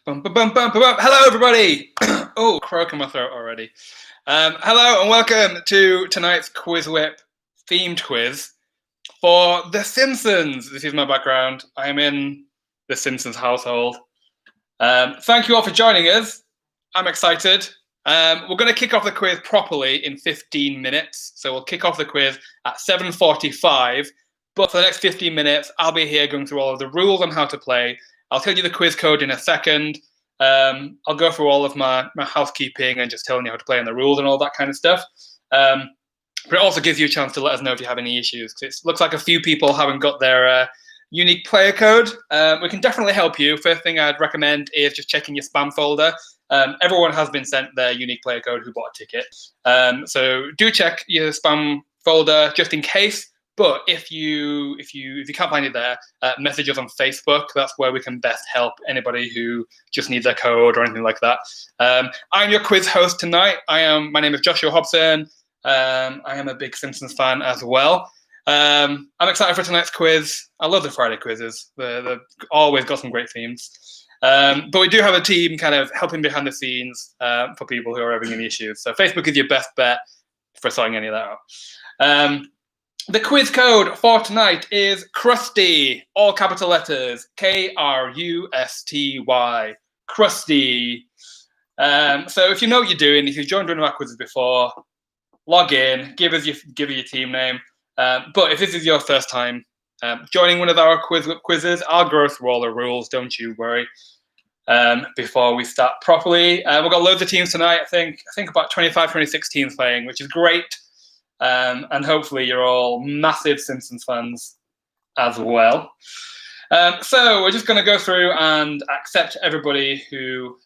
Bum, bum, bum, bum, bum, bum. Hello, everybody. Oh, croak in my throat already. Hello and welcome to tonight's QuizWhip themed quiz for The Simpsons. This is my background. I am in the Simpsons household. Thank you all for joining us. I'm excited. We're going to kick off the quiz properly in 15 minutes. So we'll kick off the quiz at 7:45. But for the next 15 minutes, I'll be here going through all of the rules on how to play. I'll tell you the quiz code in a second. I'll go through all of my housekeeping and just telling you how to play and the rules and all that kind of stuff. But it also gives you a chance to let us know if you have any issues. Because it looks like a few people haven't got their unique player code. We can definitely help you. First thing I'd recommend is just checking your spam folder. Everyone has been sent their unique player code who bought a ticket. So do check your spam folder just in case. But if you can't find it there, message us on Facebook. That's where we can best help anybody who just needs their code or anything like that. I'm your quiz host tonight. My name is Joshua Hobson. I am a big Simpsons fan as well. I'm excited for tonight's quiz. I love the Friday quizzes. They've always got some great themes. But we do have a team kind of helping behind the scenes for people who are having any issues. So Facebook is your best bet for sorting any of that out. The quiz code for tonight is Krusty, all capital letters, Krusty, Krusty. So if you know what you're doing, if you've joined one of our quizzes before, log in, give us your team name. But if this is your first time joining one of our quizzes, I'll go through all the rules, don't you worry, before we start properly. We've got loads of teams tonight. I think about 25, 26 teams playing, which is great. And hopefully you're all massive Simpsons fans as well. So we're just going to go through and accept everybody who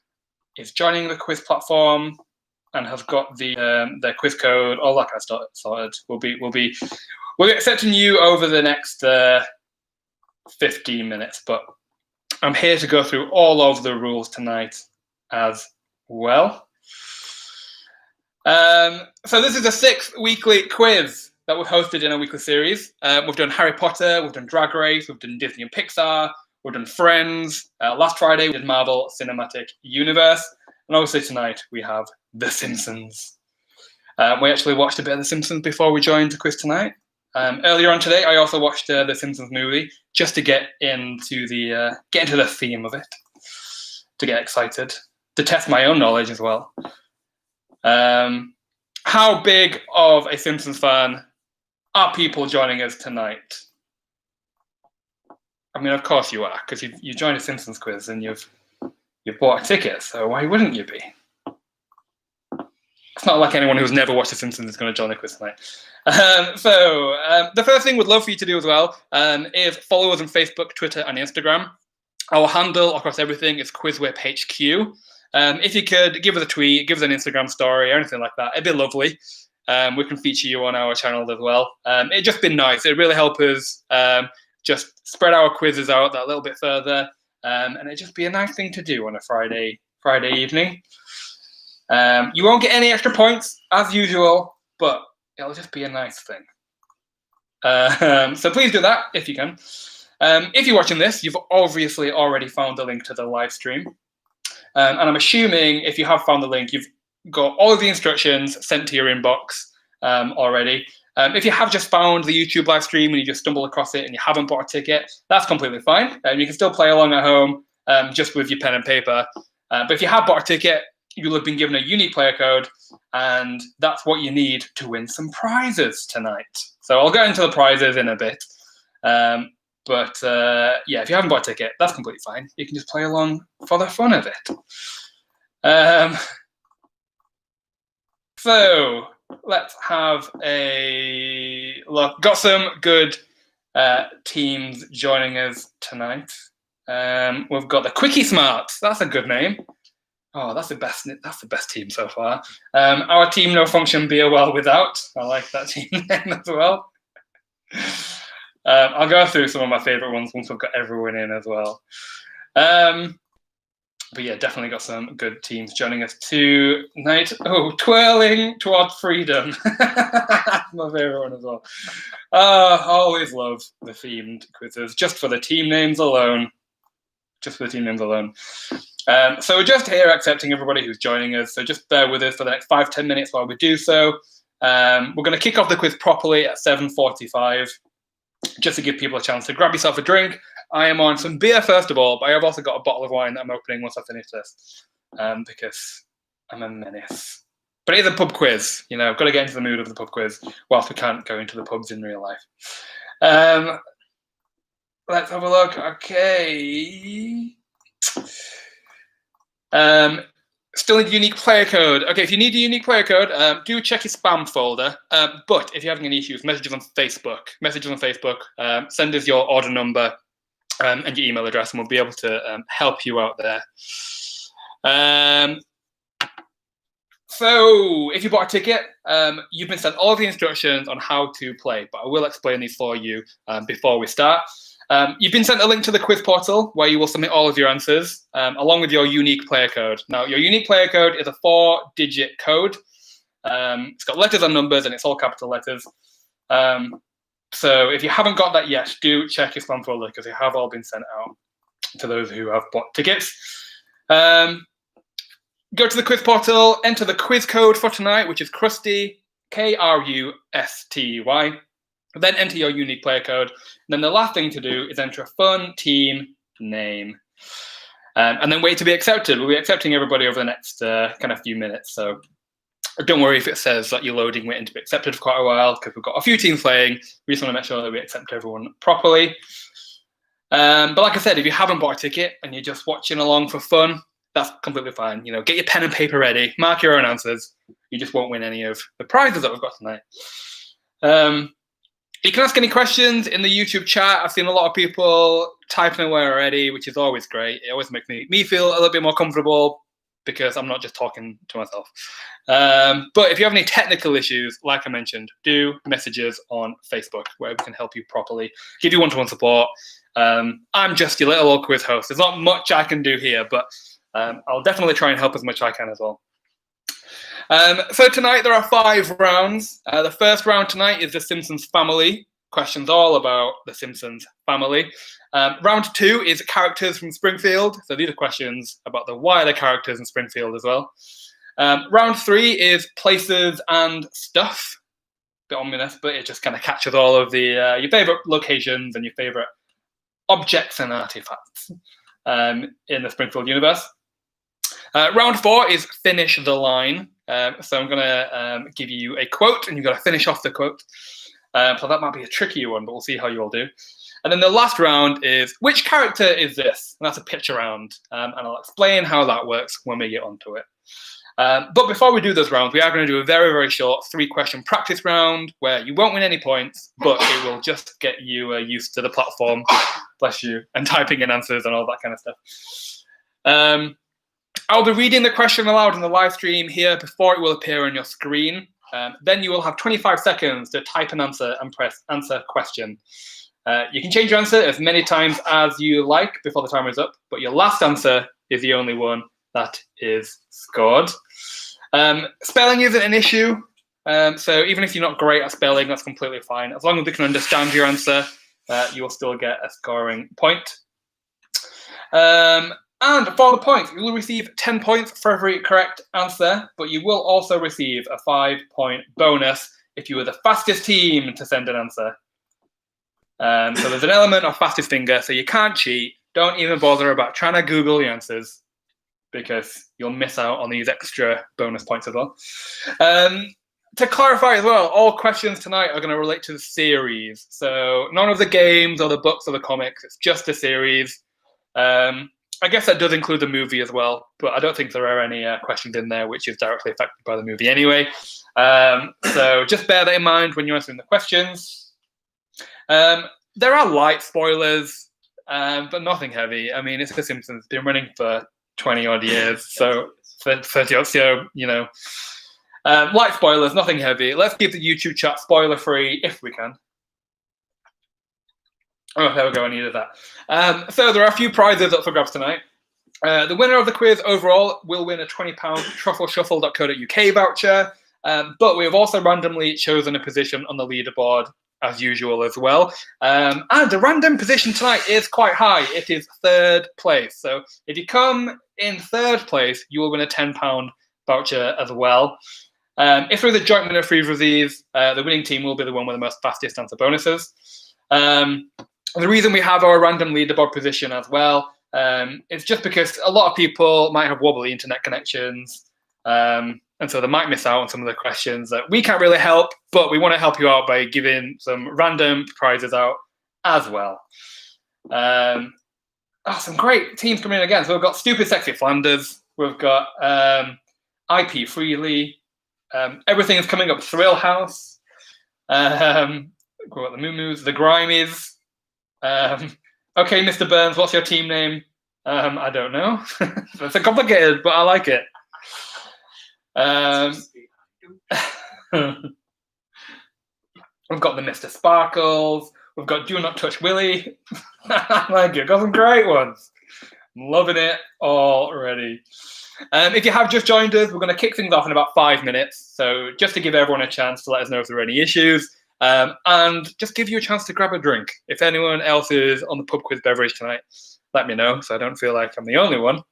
is joining the quiz platform and has got their quiz code, all that kind of stuff sorted. We'll be accepting you over the next 15 minutes, but I'm here to go through all of the rules tonight as well. So this is the 6th weekly quiz that we've hosted in a weekly series. We've done Harry Potter, we've done Drag Race, we've done Disney and Pixar, we've done Friends. Last Friday we did Marvel Cinematic Universe, and obviously tonight we have The Simpsons. We actually watched a bit of The Simpsons before we joined the quiz tonight. Earlier on today, I also watched the Simpsons movie just to get into the theme of it, to get excited, to test my own knowledge as well. How big of a Simpsons fan are people joining us tonight? I mean, of course you are, because you joined a Simpsons quiz and you've bought a ticket, so why wouldn't you be? It's not like anyone who's never watched The Simpsons is going to join the quiz tonight. So the first thing we'd love for you to do as well is follow us on Facebook, Twitter, and Instagram. Our handle across everything is QuizWhip HQ. If you could give us a tweet, give us an Instagram story, or anything like that, it'd be lovely. We can feature you on our channel as well. It'd just be nice. It'd really help us just spread our quizzes out that little bit further, and it'd just be a nice thing to do on a Friday evening. You won't get any extra points as usual, but it'll just be a nice thing. So please do that if you can. If you're watching this, you've obviously already found the link to the live stream. And I'm assuming if you have found the link, you've got all of the instructions sent to your inbox already. If you have just found the YouTube live stream and you just stumble across it and you haven't bought a ticket, that's completely fine. You can still play along at home just with your pen and paper. But if you have bought a ticket, you'll have been given a unique player code, and that's what you need to win some prizes tonight. So I'll get into the prizes in a bit. But yeah, if you haven't bought a ticket, that's completely fine. You can just play along for the fun of it. So let's have a look. Got some good teams joining us tonight. We've got the Quickie Smarts. That's a good name. Oh, that's the best team so far. Our team No Function Be a Well Without. I like that team name as well. I'll go through some of my favourite ones once we've got everyone in as well. But yeah, definitely got some good teams joining us tonight. Oh, Twirling Towards Freedom. My favourite one as well. Always love the themed quizzes, just for the team names alone. So we're just here accepting everybody who's joining us. So just bear with us for the next 5-10 minutes while we do so. We're going to kick off the quiz properly at 7:45, just to give people a chance to grab yourself a drink. I am on some beer first of all, but I have also got a bottle of wine that I'm opening once I finish this, because I'm a menace. But it's a pub quiz, you know, I've got to get into the mood of the pub quiz whilst we can't go into the pubs in real life. Let's have a look. Okay. Still need a unique player code. Okay, if you need a unique player code, do check your spam folder. But if you're having any issues, messages on Facebook. Send us your order number and your email address, and we'll be able to help you out there. So if you bought a ticket, you've been sent all of the instructions on how to play, but I will explain these for you before we start. You've been sent a link to the quiz portal where you will submit all of your answers along with your unique player code. Now, your unique player code is a 4-digit code. It's got letters and numbers, and it's all capital letters. So if you haven't got that yet, do check your spam folder because they have all been sent out to those who have bought tickets. Go to the quiz portal, enter the quiz code for tonight, which is Krusty, Krusty. Then enter your unique player code. And then the last thing to do is enter a fun team name. And then wait to be accepted. We'll be accepting everybody over the next kind of few minutes. So don't worry if it says that you're loading waiting to be accepted for quite a while, because we've got a few teams playing. We just want to make sure that we accept everyone properly. But like I said, if you haven't bought a ticket and you're just watching along for fun, that's completely fine. You know, get your pen and paper ready, mark your own answers. You just won't win any of the prizes that we've got tonight. You can ask any questions in the YouTube chat. I've seen a lot of people typing away already, which is always great. It always makes me feel a little bit more comfortable because I'm not just talking to myself. But if you have any technical issues, like I mentioned, do message us on Facebook where we can help you properly, give you one-to-one support. I'm just your little old quiz host. There's not much I can do here, but I'll definitely try and help as much as I can as well. So tonight there are 5 rounds. The first round tonight is the Simpsons Family. Questions all about the Simpsons Family. Round 2 is characters from Springfield. So these are questions about the wider characters in Springfield as well. Round 3 is places and stuff. Bit ominous, but it just kind of captures all of the your favorite locations and your favorite objects and artifacts in the Springfield universe. Round 4 is finish the line. So I'm going to give you a quote, and you've got to finish off the quote. So that might be a trickier one, but we'll see how you all do. And then the last round is, which character is this? And that's a picture round. And I'll explain how that works when we get onto it. But before we do those rounds, we are going to do a very, very short 3-question practice round where you won't win any points, but it will just get you used to the platform, bless you, and typing in answers and all that kind of stuff. I'll be reading the question aloud in the live stream here before it will appear on your screen. Then you will have 25 seconds to type an answer and press answer question. You can change your answer as many times as you like before the timer is up, but your last answer is the only one that is scored. Spelling isn't an issue, so even if you're not great at spelling, that's completely fine. As long as we can understand your answer, you will still get a scoring point. And for the points, you will receive 10 points for every correct answer, but you will also receive a 5-point bonus if you were the fastest team to send an answer. So there's an element of fastest finger, so you can't cheat. Don't even bother about trying to Google the answers because you'll miss out on these extra bonus points as well. To clarify as well, all questions tonight are going to relate to the series. So none of the games or the books or the comics, it's just a series. I guess that does include the movie as well, but I don't think there are any questions in there which is directly affected by the movie anyway. So just bear that in mind when you're answering the questions. There are light spoilers, but nothing heavy. I mean, it's The Simpsons. It's been running for 20-odd years, so 30-odd, so, you know. Light spoilers, nothing heavy. Let's keep the YouTube chat spoiler-free if we can. Oh, there we go, I needed that. So there are a few prizes up for grabs tonight. The winner of the quiz overall will win a £20 truffleshuffle.co.uk voucher, but we have also randomly chosen a position on the leaderboard as usual as well. And the random position tonight is quite high. It is 3rd place. So if you come in 3rd place, you will win a £10 voucher as well. If there's a joint winner for either of these, the winning team will be the one with the most fastest answer bonuses. The reason we have our random leaderboard position as well is just because a lot of people might have wobbly internet connections, and so they might miss out on some of the questions that we can't really help, but we want to help you out by giving some random prizes out as well. Some great teams coming in again. So we've got Stupid Sexy Flanders, we've got IP Freely, everything is coming up, Thrill House, we've got the Moo-Moos, the Grimies. Okay, Mr. Burns, what's your team name? I don't know. It's complicated, but I like it. We've got the Mr. Sparkles. We've got Do Not Touch Willy. I like it. Got some great ones. I'm loving it already. If you have just joined us, we're going to kick things off in about 5 minutes. So just to give everyone a chance to let us know if there are any issues, and just give you a chance to grab a drink. If anyone else is on the pub quiz beverage tonight, let me know so I don't feel like I'm the only one.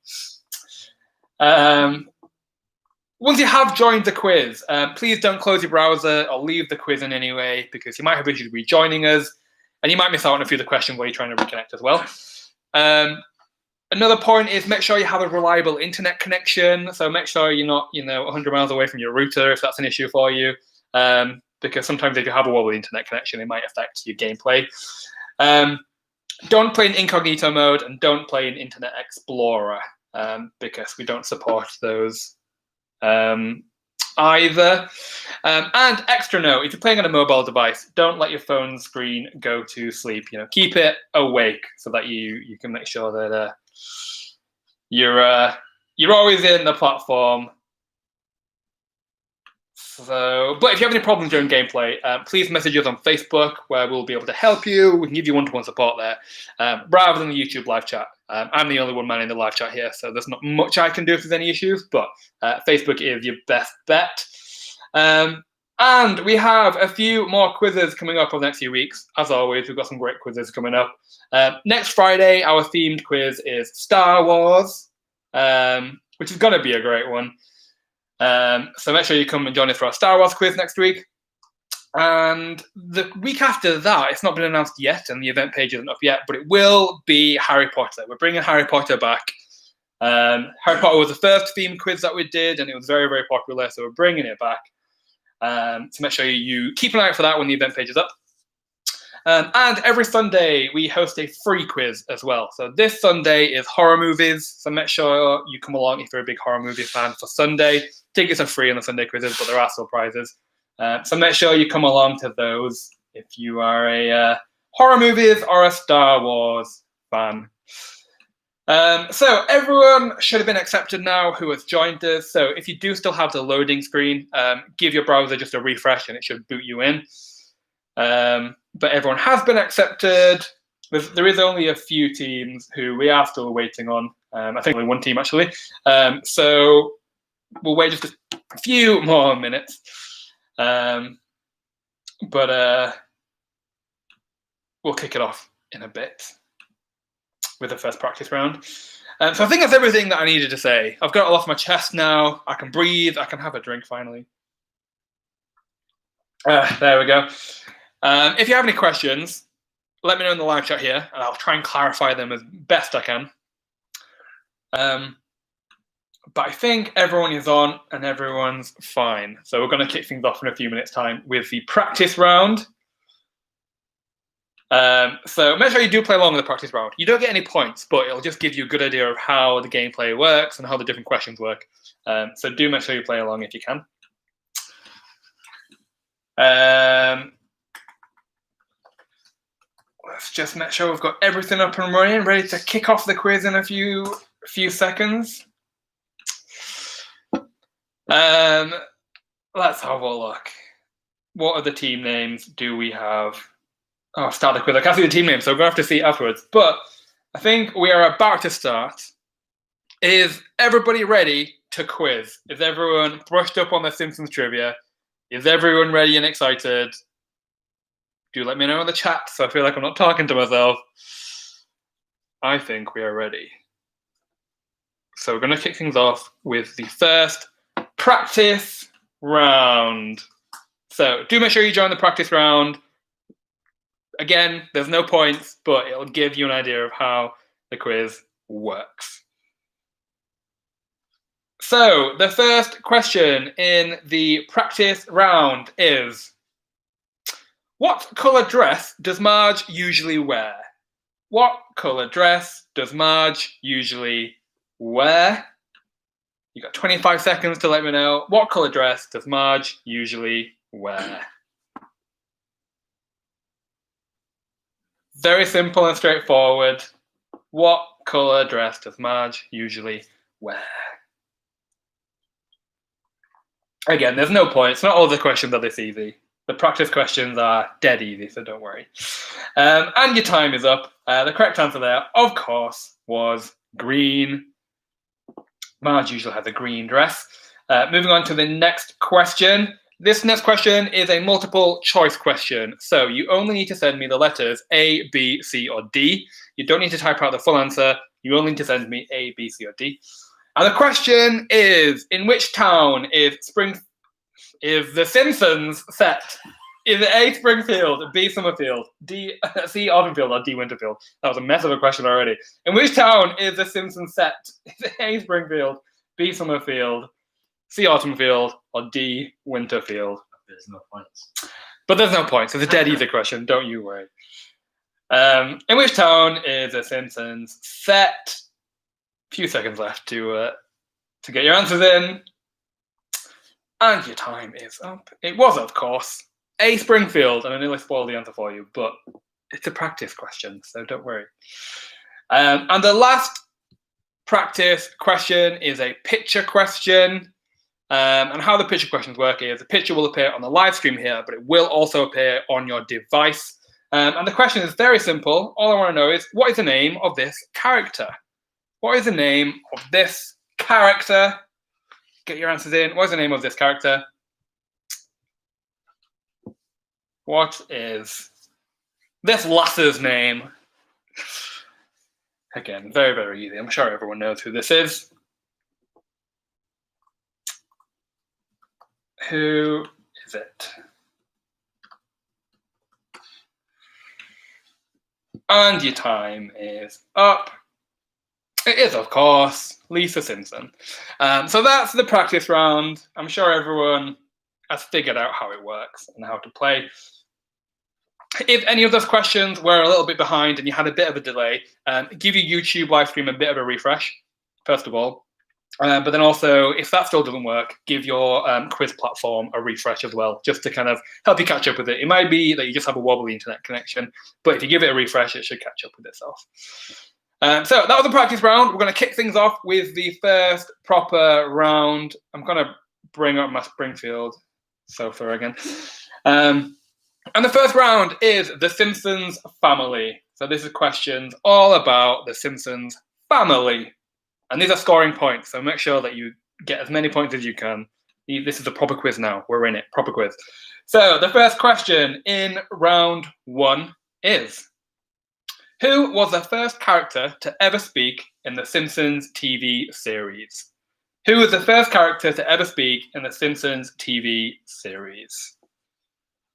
Once you have joined the quiz, please don't close your browser or leave the quiz in any way, because you might have issues rejoining us, and you might miss out on a few of the questions while you're trying to reconnect as well. Another point is make sure you have a reliable internet connection. So make sure you're not, 100 miles away from your router if that's an issue for you, because sometimes if you have a wobbly internet connection, it might affect your gameplay. Don't play in incognito mode, and don't play in Internet Explorer, because we don't support those either. And extra note, if you're playing on a mobile device, don't let your phone screen go to sleep. Keep it awake so that you can make sure that you're always in the platform. But if you have any problems during gameplay, please message us on Facebook, where we'll be able to help you. We can give you one-to-one support there, rather than the YouTube live chat. I'm the only one manning the live chat here, so there's not much I can do if there's any issues, but Facebook is your best bet. And we have a few more quizzes coming up over the next few weeks. As always, we've got some great quizzes coming up. Next Friday, our themed quiz is Star Wars, which is going to be a great one. So make sure you come and join us for our Star Wars quiz next week. And the week after that, it's not been announced yet, and the event page isn't up yet, but it will be Harry Potter. We're bringing Harry Potter back. Harry Potter was the first themed quiz that we did, and it was very, very popular, so we're bringing it back. So make sure you keep an eye out for that when the event page is up. And every Sunday, we host a free quiz as well. So this Sunday is horror movies. So make sure you come along if you're a big horror movie fan for Sunday. Tickets are free on the Sunday quizzes, but there are still prizes. So make sure you come along to those if you are a horror movies or a Star Wars fan. So everyone should have been accepted now who has joined us. So if you do still have the loading screen, give your browser just a refresh and it should boot you in. But everyone has been accepted. There is only a few teams who we are still waiting on. I think only one team actually. So we'll wait just a few more minutes. But we'll kick it off in a bit with the first practice round. So I think that's everything that I needed to say. I've got it all off my chest now. I can breathe. I can have a drink finally. There we go. If you have any questions, let me know in the live chat here, and I'll try and clarify them as best I can. But I think everyone is on and everyone's fine. So we're going to kick things off in a few minutes' time with the practice round. So make sure you do play along with the practice round. You don't get any points, but it'll just give you a good idea of how the gameplay works and how the different questions work. So do make sure you play along if you can. Let's just make sure we've got everything up and running, ready to kick off the quiz in a few seconds. Let's have a look. What other team names do we have? Oh, start the quiz. I can't see the team name, so we're going to have to see afterwards. But I think we are about to start. Is everybody ready to quiz? Is everyone brushed up on the Simpsons trivia? Is everyone ready and excited? Do let me know in the chat so I feel like I'm not talking to myself. I think we are ready. So we're going to kick things off with the first practice round. So do make sure you join the practice round. Again, there's no points, but it'll give you an idea of how the quiz works. So the first question in the practice round is, what colour dress does Marge usually wear? What colour dress does Marge usually wear? You've got 25 seconds to let me know. What colour dress does Marge usually wear? Very simple and straightforward. What colour dress does Marge usually wear? Again, there's no points. Not all the questions are this easy. The practice questions are dead easy, so don't worry. And your time is up. The correct answer there, of course, was green. Marge usually has a green dress. Moving on to the next question. This next question is a multiple choice question. So you only need to send me the letters A, B, C, or D. You don't need to type out the full answer. You only need to send me A, B, C, or D. And the question is, in which town is the Simpsons set? Is it A, Springfield, B, Summerfield, C, Autumnfield, or D, Winterfield? That was a mess of a question already. In which town is the Simpsons set? Is it A, Springfield, B, Summerfield, C, Autumnfield, or D, Winterfield? There's no points. But there's no points. It's a dead easy question. Don't you worry. In which town is the Simpsons set? A few seconds left to get your answers in. And your time is up. It was, of course, A, Springfield, and I nearly spoiled the answer for you, but it's a practice question, so don't worry. And the last practice question is a picture question. And how the picture questions work is the picture will appear on the live stream here, but it will also appear on your device. And the question is very simple. All I want to know is, what is the name of this character? What is the name of this character? Get your answers in. What is the name of this character? What is this lass's name? Again, very, very easy. I'm sure everyone knows who this is. Who is it? And your time is up. It is, of course, Lisa Simpson. So that's the practice round. I'm sure everyone has figured out how it works and how to play. If any of those questions were a little bit behind and you had a bit of a delay, give your YouTube live stream a bit of a refresh, first of all. But then also, if that still doesn't work, give your quiz platform a refresh as well, just to kind of help you catch up with it. It might be that you just have a wobbly internet connection, but if you give it a refresh, it should catch up with itself. So that was the practice round. We're going to kick things off with the first proper round. I'm going to bring up my Springfield sofa again. And the first round is the Simpsons Family. So this is questions all about the Simpsons family. And these are scoring points, so make sure that you get as many points as you can. This is a proper quiz now. We're in it, proper quiz. So the first question in round one is, who was the first character to ever speak in the Simpsons TV series? Who was the first character to ever speak in the Simpsons TV series?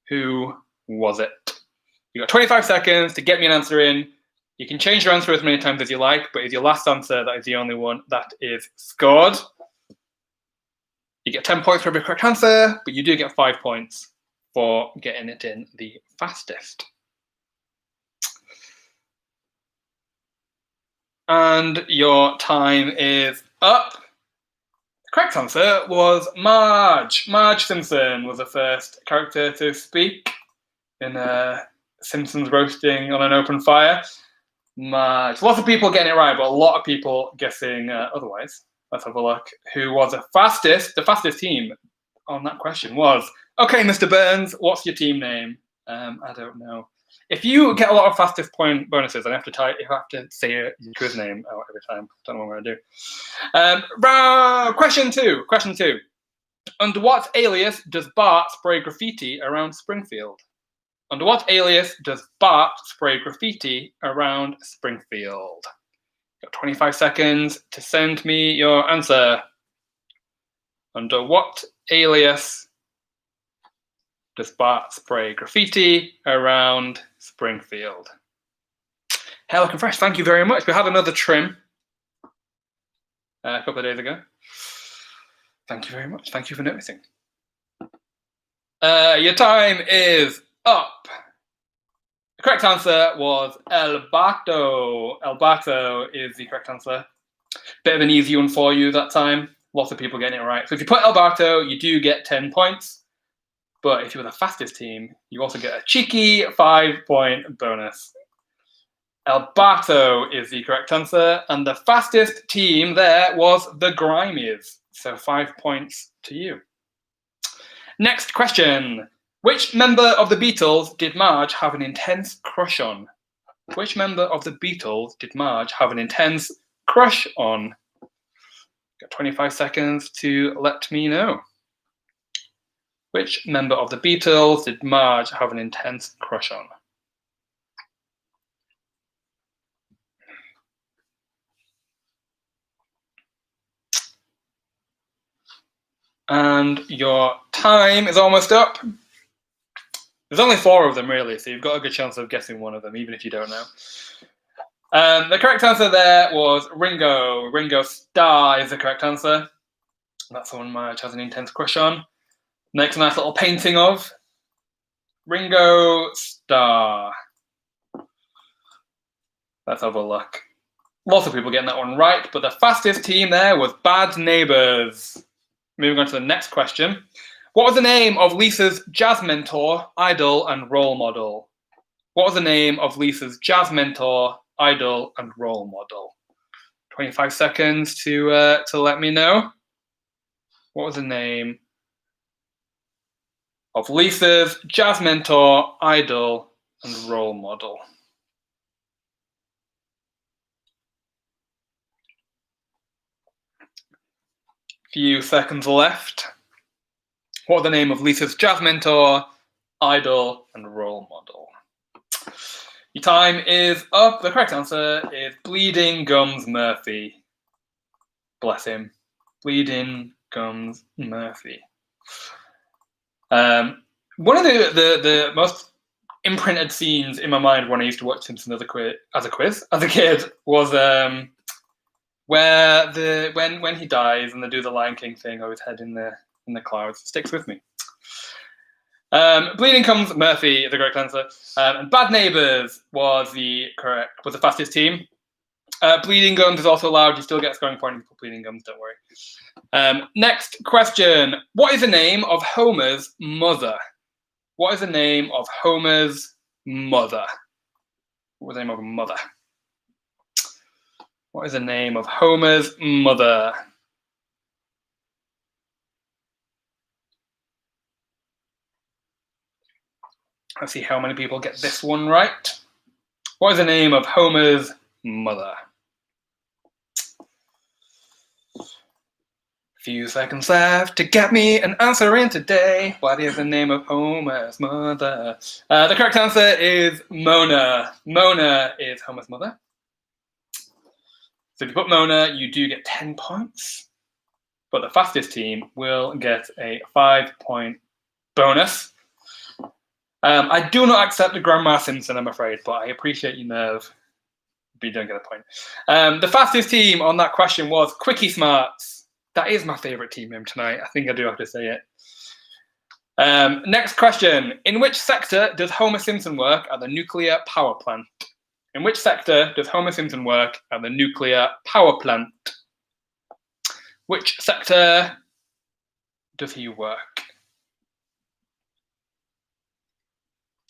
Who was it? You got 25 seconds to get me an answer in. You can change your answer as many times as you like, but if your last answer, that is the only one that is scored. You get 10 points for every correct answer, but you do get 5 points for getting it in the fastest. And your time is up. The correct answer was Marge. Marge Simpson was the first character to speak in Simpsons Roasting on an Open Fire. Marge. Lots of people getting it right, but a lot of people guessing otherwise. Let's have a look. Who was the fastest team on that question was, okay, Mr. Burns, what's your team name? I don't know. If you get a lot of fastest point bonuses, you have to say your quiz name out every time. Don't know what I'm going to do. Question two. Under what alias does Bart spray graffiti around Springfield? Under what alias does Bart spray graffiti around Springfield? You've got 25 seconds to send me your answer. Under what alias does Bart spray graffiti around Springfield? Hair looking fresh, thank you very much. We had another trim a couple of days ago. Thank you very much. Thank you for noticing. Your time is up. The correct answer was El Bato. El Bato is the correct answer. Bit of an easy one for you that time. Lots of people getting it right. So if you put El Bato, you do get 10 points. But if you were the fastest team, you also get a cheeky 5-point bonus. El Bato is the correct answer. And the fastest team there was the Grimies. So 5 points to you. Next question. Which member of the Beatles did Marge have an intense crush on? Which member of the Beatles did Marge have an intense crush on? Got 25 seconds to let me know. Which member of the Beatles did Marge have an intense crush on? And your time is almost up. There's only 4 of them, really, so you've got a good chance of guessing one of them, even if you don't know. The correct answer there was Ringo. Ringo Starr is the correct answer. That's the one Marge has an intense crush on. Next, a nice little painting of Ringo Starr. Let's have a look. Lots of people getting that one right, but the fastest team there was Bad Neighbours. Moving on to the next question. What was the name of Lisa's jazz mentor, idol, and role model? What was the name of Lisa's jazz mentor, idol, and role model? 25 seconds to let me know. What was the name of Lisa's jazz mentor, idol, and role model? Few seconds left. What was the name of Lisa's jazz mentor, idol, and role model? Your time is up. The correct answer is Bleeding Gums Murphy. Bless him. Bleeding Gums Murphy. One of the most imprinted scenes in my mind when I used to watch Simpsons as a kid was where when he dies and they do the Lion King thing over his head in the clouds. Sticks with me. Bleeding Gums Murphy is the correct answer. And Bad Neighbours was the fastest team. Bleeding Gums is also allowed. You still get a scoring point if you put Bleeding Gums, don't worry. Next question. What is the name of Homer's mother? What is the name of Homer's mother? What was the name of her mother? What is the name of Homer's mother? Let's see how many people get this one right. What is the name of Homer's mother? Few seconds left to get me an answer in today. What is the name of Homer's mother? The correct answer is Mona. Mona is Homer's mother. So if you put Mona, you do get 10 points. But the fastest team will get a 5-point bonus. I do not accept the Grandma Simpson, I'm afraid, but I appreciate your nerve. But you don't get a point. The fastest team on that question was Quickie Smarts. That is my favourite team name tonight. I think I do have to say it. Next question. In which sector does Homer Simpson work at the nuclear power plant? In which sector does Homer Simpson work at the nuclear power plant? Which sector does he work?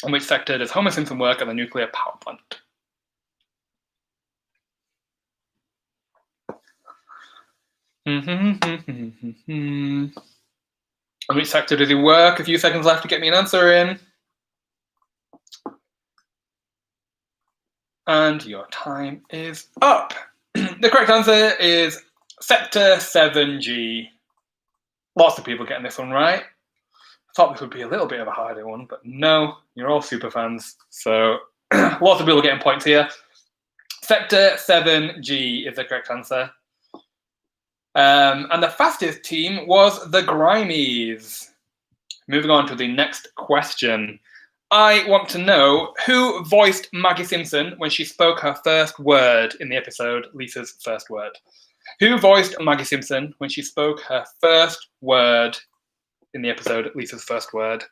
In which sector does Homer Simpson work at the nuclear power plant? In which sector does he work? A few seconds left to get me an answer in. And your time is up. The correct answer is Sector 7G. Lots of people getting this one right. Thought this would be a little bit of a harder one, but no, you're all super fans. So lots of people getting points here. Sector 7G is the correct answer. And the fastest team was the Grimies. Moving on to the next question. I want to know who voiced Maggie Simpson when she spoke her first word in the episode, Lisa's First Word. Who voiced Maggie Simpson when she spoke her first word in the episode, Lisa's First Word?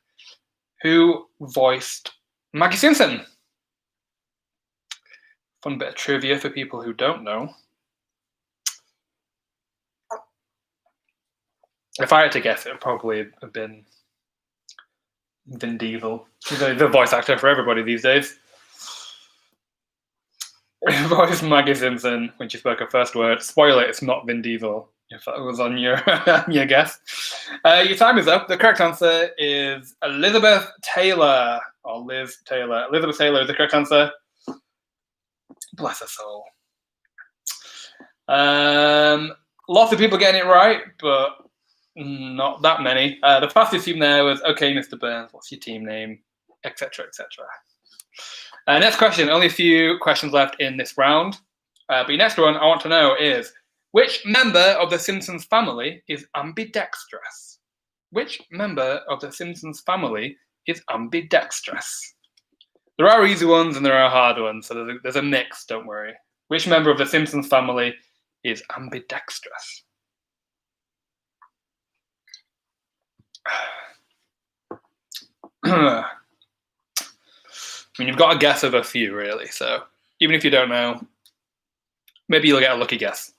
Who voiced Maggie Simpson? Fun bit of trivia for people who don't know. If I had to guess, it would probably have been Vin Diesel. He's the voice actor for everybody these days. Voiced Maggie Simpson when she spoke her first word. Spoiler, it's not Vin Diesel, if that was on your, your guess. Your time is up. The correct answer is Elizabeth Taylor, or Liz Taylor. Elizabeth Taylor is the correct answer. Bless her soul. Lots of people getting it right, but not that many. The fastest team there was, okay, Mr. Burns, what's your team name? Etc., etc. Next question, only a few questions left in this round. But your next one I want to know is, which member of the Simpsons family is ambidextrous? Which member of the Simpsons family is ambidextrous? There are easy ones and there are hard ones, so there's a mix, don't worry. Which member of the Simpsons family is ambidextrous? I mean, you've got a guess of a few, really, so even if you don't know, maybe you'll get a lucky guess.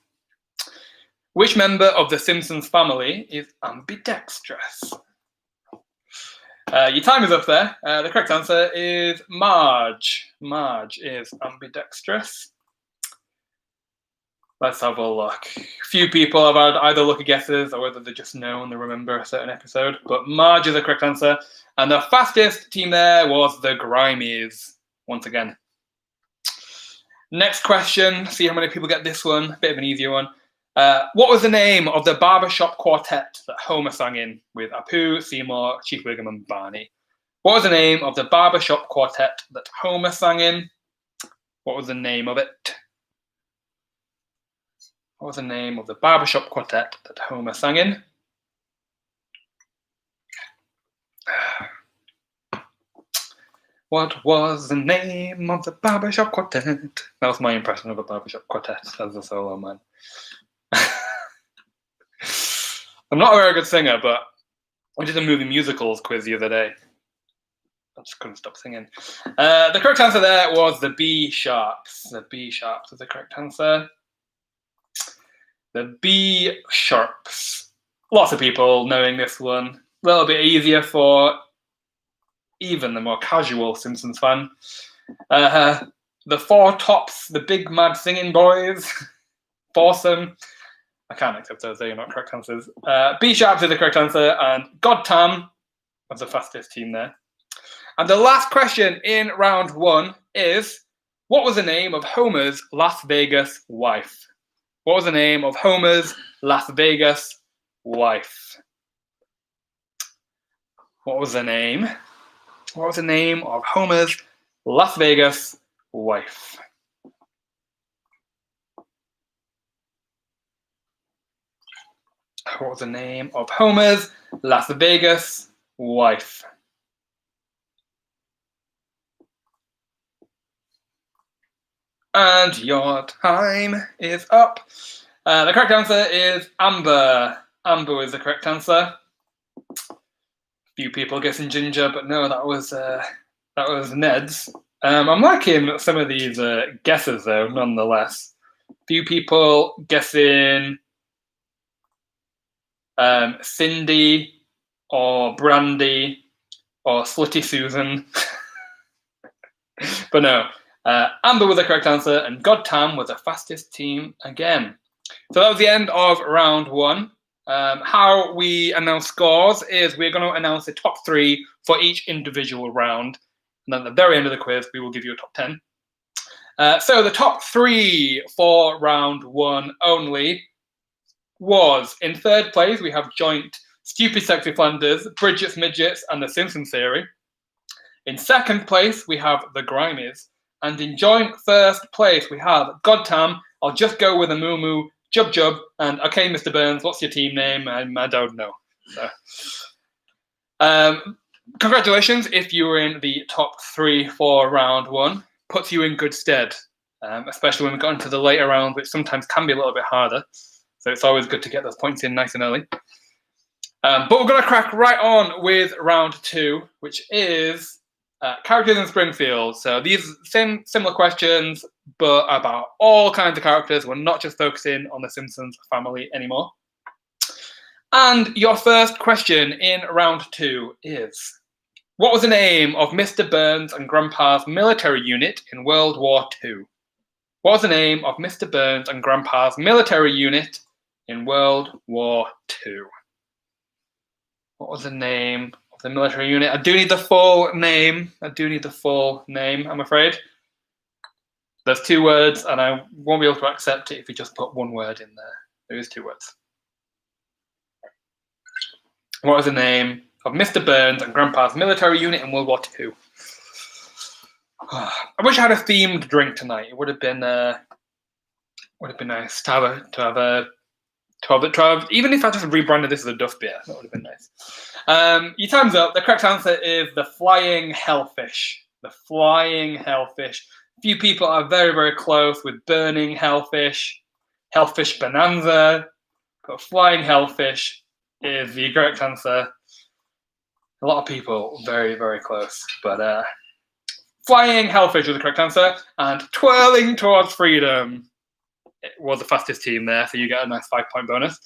Which member of the Simpsons family is ambidextrous? Your time is up there. The correct answer is Marge. Marge is ambidextrous. Let's have a look. A few people have had either lucky guesses or whether they just know and they remember a certain episode, but Marge is the correct answer. And the fastest team there was the Grimies, once again. Next question, see how many people get this one, a bit of an easier one. What was the name of the barbershop quartet that Homer sang in with Apu, Seymour, Chief Wiggum and Barney? What was the name of the barbershop quartet that Homer sang in? What was the name of it? What was the name of the barbershop quartet that Homer sang in? What was the name of the barbershop quartet? That was my impression of a barbershop quartet as a solo man. I'm not a very good singer, but I did a movie musicals quiz the other day. I just couldn't stop singing. The correct answer there was the B sharps. The B sharps is the correct answer. The B sharps. Lots of people knowing this one. A little bit easier for even the more casual Simpsons fan. The Four Tops, the Big Mad Singing Boys. Foursome. I can't accept those, they are not correct answers. B sharps is the correct answer, and Godtam was the fastest team there. And the last question in round one is, what was the name of Homer's Las Vegas wife? What was the name of Homer's Las Vegas wife? What was the name? What was the name of Homer's Las Vegas wife? What was the name of Homer's Las Vegas wife? And your time is up. The correct answer is Amber. Amber is the correct answer. Few people guessing Ginger, but no, that was Ned's. I'm liking some of these guesses though, nonetheless. Few people guessing Cindy or Brandy or Slutty Susan. But no, Amber was the correct answer, and Godtam was the fastest team again. So that was the end of round one. How we announce scores is we're going to announce the top three for each individual round. And then at the very end of the quiz, we will give you a top 10. So the top three for round one only was, in third place, we have joint Stupid Sexy Flanders, Bridget's Midgets, and The Simpsons Theory. In second place, we have The Grimies. And in joint first place, we have Godtam, I'll Just Go With a Moo Moo, Jub Jub, and Okay, Mr. Burns, what's your team name? I don't know. So, congratulations if you were in the top 3 for round 1. Puts you in good stead, especially when we got into the later rounds, which sometimes can be a little bit harder. So it's always good to get those points in nice and early. But we're going to crack right on with round 2, which is characters in Springfield. So these similar questions, but about all kinds of characters. We're not just focusing on the Simpsons family anymore. And your first question in round 2 is, what was the name of Mr. Burns and Grandpa's military unit in World War II? What was the name of Mr. Burns and Grandpa's military unit in World War II? What was the name of the military unit? I do need the full name. I'm afraid. There's 2 words, and I won't be able to accept it if you just put 1 word in there. There is 2 words. What was the name of Mr. Burns and Grandpa's military unit in World War II? I wish I had a themed drink tonight. It would have been nice to have even if I just rebranded this as a Duff beer, that would have been nice. Your time's up. The correct answer is the flying hellfish. The flying hellfish. A few people are very, very close with burning hellfish, hellfish bonanza, but flying hellfish is the correct answer. A lot of people very, very close, but flying hellfish was the correct answer, and twirling towards freedom. It was the fastest team there, so you get a nice 5-point bonus.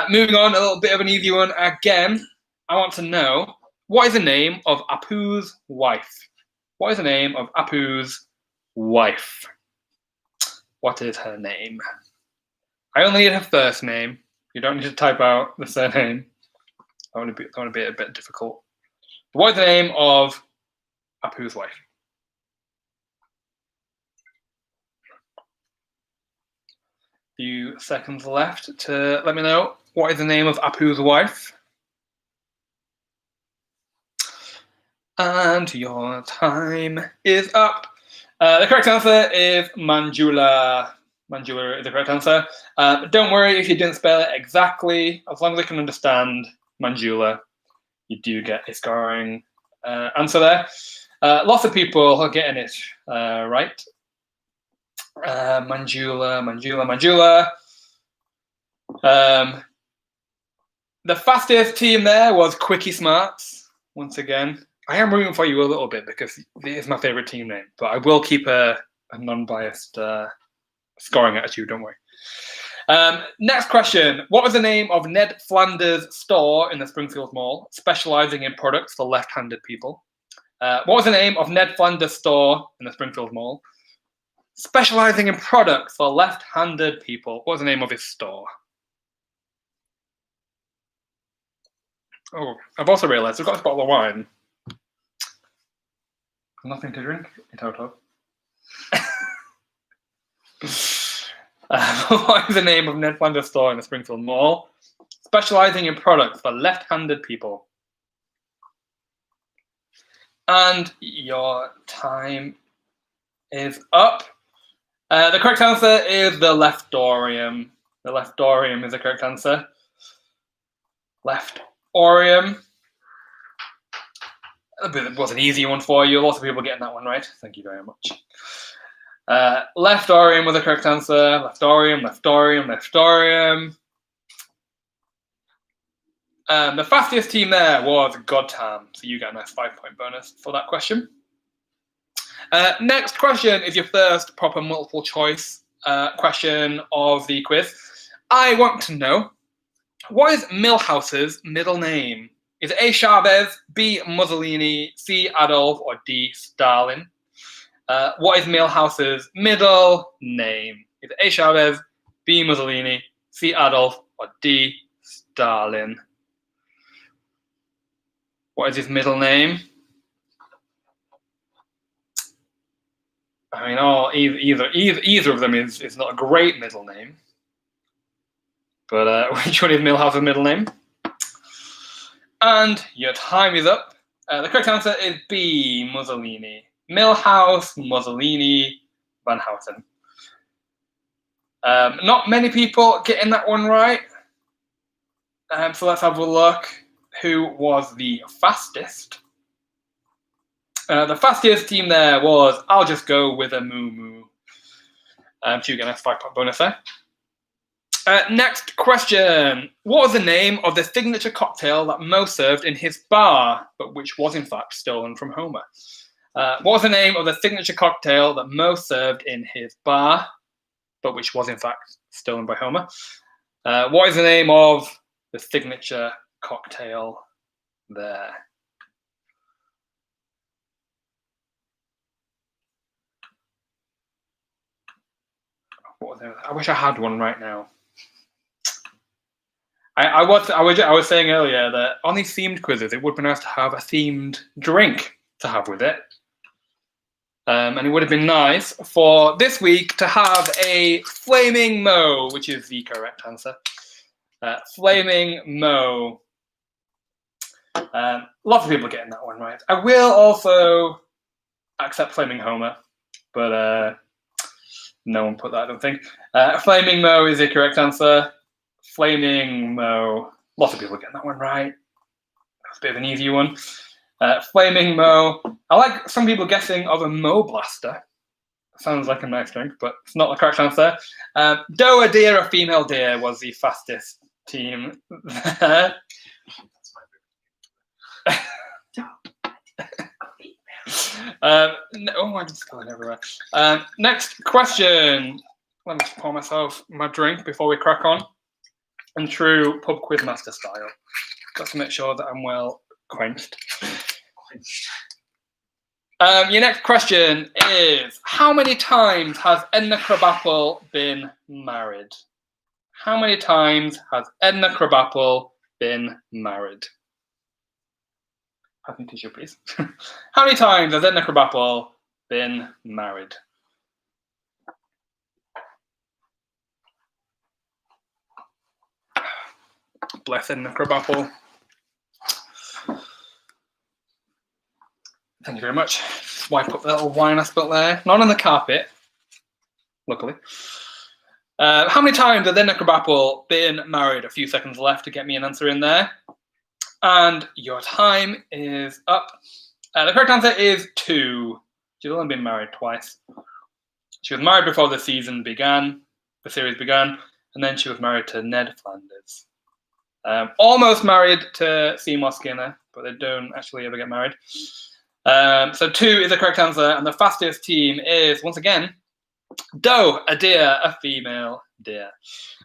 Moving on, a little bit of an easy one again. I want to know, what is the name of Apu's wife? What is the name of Apu's wife? What is her name? I only need her first name. You don't need to type out the surname. I want to be a bit difficult. What is the name of Apu's wife? Few seconds left to let me know what is the name of Apu's wife. And your time is up. The correct answer is Manjula. Manjula is the correct answer. Don't worry if you didn't spell it exactly. As long as I can understand Manjula, you do get a scoring answer there. Lots of people are getting it right. Manjula. The fastest team there was Quickie Smarts. Once again, I am rooting for you a little bit because it is my favorite team name, but I will keep a non-biased scoring attitude, don't worry. Next question. What was the name of Ned Flanders' store in the Springfield Mall, specializing in products for left-handed people? What was the name of Ned Flanders' store in the Springfield Mall, specializing in products for left-handed people? What was the name of his store? Oh, I've also realized I've got this bottle of wine. Nothing to drink it out of. What is the name of Ned Flanders' store in the Springfield Mall, specializing in products for left-handed people? And your time is up. The correct answer is the Leftorium. The Leftorium is the correct answer. Leftorium. It was an easy one for you. Lots of people getting that one right. Thank you very much. Leftorium was the correct answer. Leftorium. The fastest team there was Godtam, so you get a nice 5-point bonus for that question. Next question is your first proper multiple choice question of the quiz. I want to know, what is Milhouse's middle name? Is it A. Chavez, B. Mussolini, C. Adolf, or D. Stalin? What is Milhouse's middle name? Is it A. Chavez, B. Mussolini, C. Adolf, or D. Stalin? What is his middle name? I mean, either of them is not a great middle name. But which one is Milhouse's middle name? And your time is up. The correct answer is B, Mussolini. Milhouse, Mussolini, Van Houten. Not many people getting that one right. So let's have a look. Who was the fastest? The fastest team there was, I'll just go with a moo moo. So you get a 5-point bonus there. Next question. What was the name of the signature cocktail that Moe served in his bar, but which was in fact stolen from Homer? What was the name of the signature cocktail that Moe served in his bar, but which was in fact stolen by Homer? What is the name of the signature cocktail there? I wish I had one right now. I was saying earlier that on these themed quizzes, it would be nice to have a themed drink to have with it. And it would have been nice for this week to have a Flaming Moe, which is the correct answer. Flaming Moe. Lots of people are getting that one right. I will also accept Flaming Homer, but no one put that, I don't think. Flaming Moe is the correct answer. Flaming Moe. Lots of people getting that one right. That's a bit of an easy one. Flaming Moe. I like some people guessing of a Moe Blaster. Sounds like a nice drink, but it's not the correct answer. Doe, a deer, a female deer was the fastest team there. Oh, I'm just spilling everywhere. Next question. Let me just pour myself my drink before we crack on. In true pub quiz master style. Got to make sure that I'm well quenched. Your next question is, how many times has Edna Krabappel been married? How many times has Edna Krabappel been married? Have me tissue, please. How many times has Edna Krabappel been married? Bless Edna Krabappel. Thank you very much. Wipe up the little wine I spilt there. Not on the carpet, luckily. How many times has Edna Krabappel been married? A few seconds left to get me an answer in there. And your time is up. The correct answer is 2. She's only been married twice. She was married before the series began, and then she was married to Ned Flanders. Almost married to Seymour Skinner, but they don't actually ever get married. So 2 is the correct answer, and the fastest team is, once again, Doe, a deer, a female deer.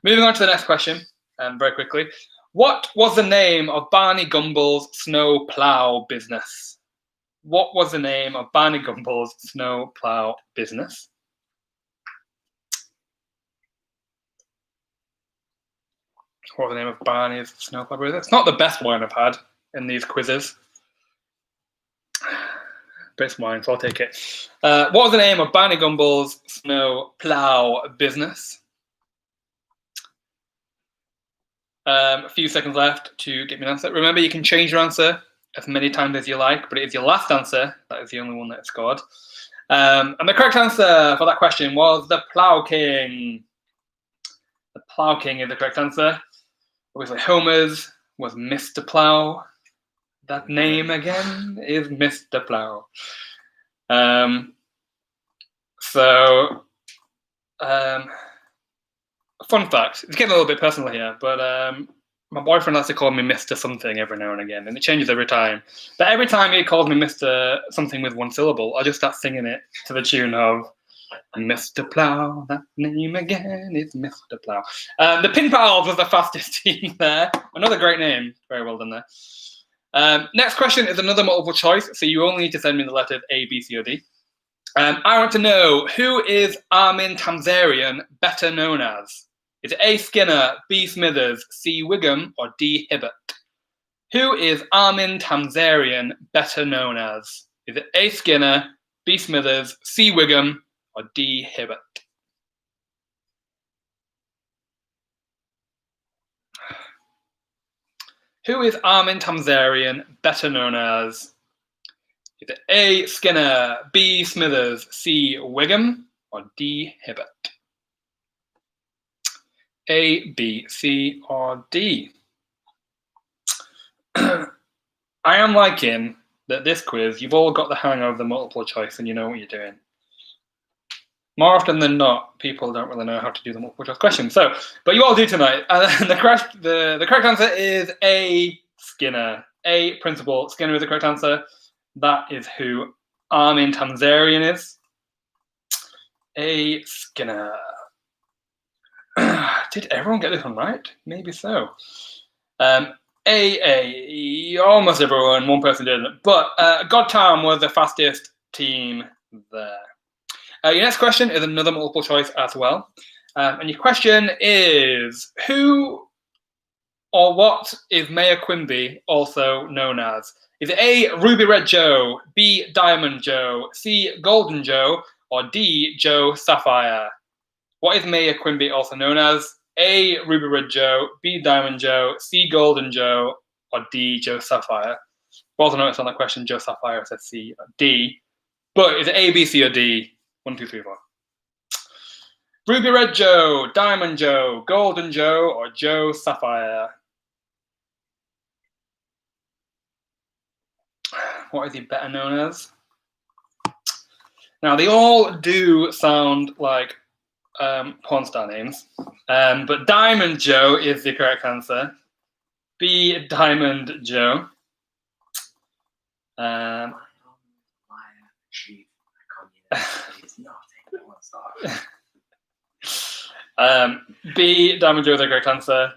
Moving on to the next question, very quickly. What was the name of Barney Gumbel's snow plow business? What was the name of Barney Gumbel's snow plow business? What was the name of Barney's snow plow business? It's not the best wine I've had in these quizzes. Best wine, so I'll take it. What was the name of Barney Gumbel's snow plow business? A few seconds left to get me an answer. Remember, you can change your answer as many times as you like, but it is your last answer. That is the only one that is scored. And the correct answer for that question was the Plough King. The Plough King is the correct answer. Obviously, Homer's was Mr. Plough. That name again is Mr. Plough. Fun fact, it's getting a little bit personal here, but my boyfriend has to call me Mr. something every now and again, and it changes every time. But every time he calls me Mr. something with one syllable, I just start singing it to the tune of Mr. Plough, that name again is Mr. Plough. The Pin Pals was the fastest team there. Another great name. Very well done there. Next question is another multiple choice, so you only need to send me the letters A, B, C, or D. I want to know, who is Armin Tamzarian better known as? Is it A, Skinner, B, Smithers, C, Wiggum, or D, Hibbert? Who is Armin Tamzarian better known as? Is it A, Skinner, B, Smithers, C, Wiggum, or D, Hibbert? Who is Armin Tamzarian better known as? Is it A. Skinner, B. Smithers, C. Wiggum, or D. Hibbert? A, B, C, or D? I am liking that this quiz, you've all got the hang of the multiple choice and you know what you're doing. More often than not, people don't really know how to do the multiple choice questions. So, but you all do tonight. And the correct answer is A. Skinner. A. Principal Skinner is the correct answer. That is who Armin Tamzarian is. A. Skinner. Did everyone get this one right? Maybe so. Almost everyone. One person didn't. But Godtown was the fastest team there. Your next question is another multiple choice as well. And your question is, who or what is Mayor Quimby also known as? Is it A, Ruby Red Joe, B, Diamond Joe, C, Golden Joe, or D, Joe Sapphire? What is Mayor Quimby also known as? A, Ruby Red Joe, B, Diamond Joe, C, Golden Joe, or D, Joe Sapphire? Also noticed on that question, Joe Sapphire said C or D. But is it A, B, C, or D? 1, 2, 3, 4. Ruby Red Joe, Diamond Joe, Golden Joe, or Joe Sapphire? What is he better known as? Now, they all do sound like porn star names, but Diamond Joe is the correct answer. B, Diamond Joe. B, Diamond Joe is the correct answer.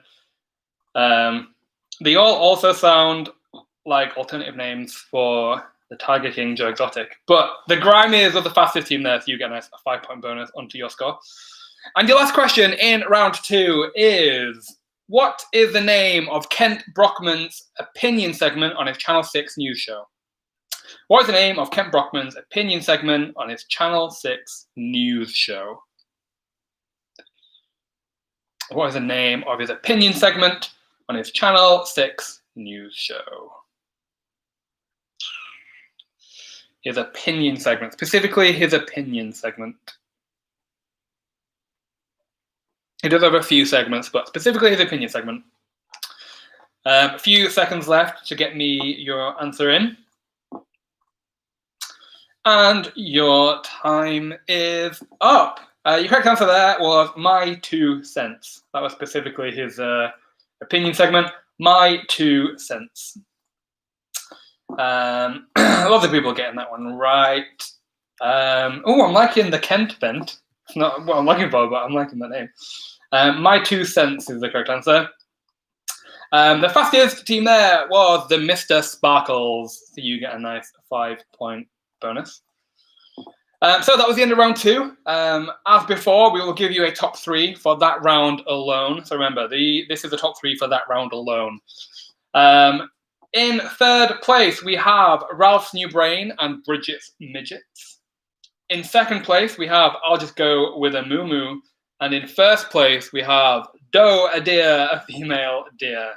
They all also sound like alternative names for the Tiger King Joe Exotic. But the Grimeys are the fastest team there, so you get a nice 5-point bonus onto your score. And your last question in round 2 is, what is the name of Kent Brockman's opinion segment on his Channel 6 news show? What is the name of Kent Brockman's opinion segment on his Channel 6 news show? What is the name of his opinion segment on his Channel 6 news show? His opinion segment, specifically his opinion segment. He does have a few segments, but specifically his opinion segment. A few seconds left to get me your answer in. And your time is up. Your correct answer there was My 2 cents. That was specifically his opinion segment, My 2 cents. Lots of people getting that one right. I'm liking the Kent bent. It's not what I'm looking for, but I'm liking that name. My 2 cents is the correct answer. The fastest team there was the Mr. Sparkles, so you get a nice 5-point bonus. So that was the end of round 2. As before, we will give you a top 3 for that round alone. So remember, this is the top 3 for that round alone. In third place, we have Ralph's New Brain and Bridget's Midgets. In second place, we have I'll Just Go With a Moo Moo. And in first place, we have Doe, a deer, a female deer.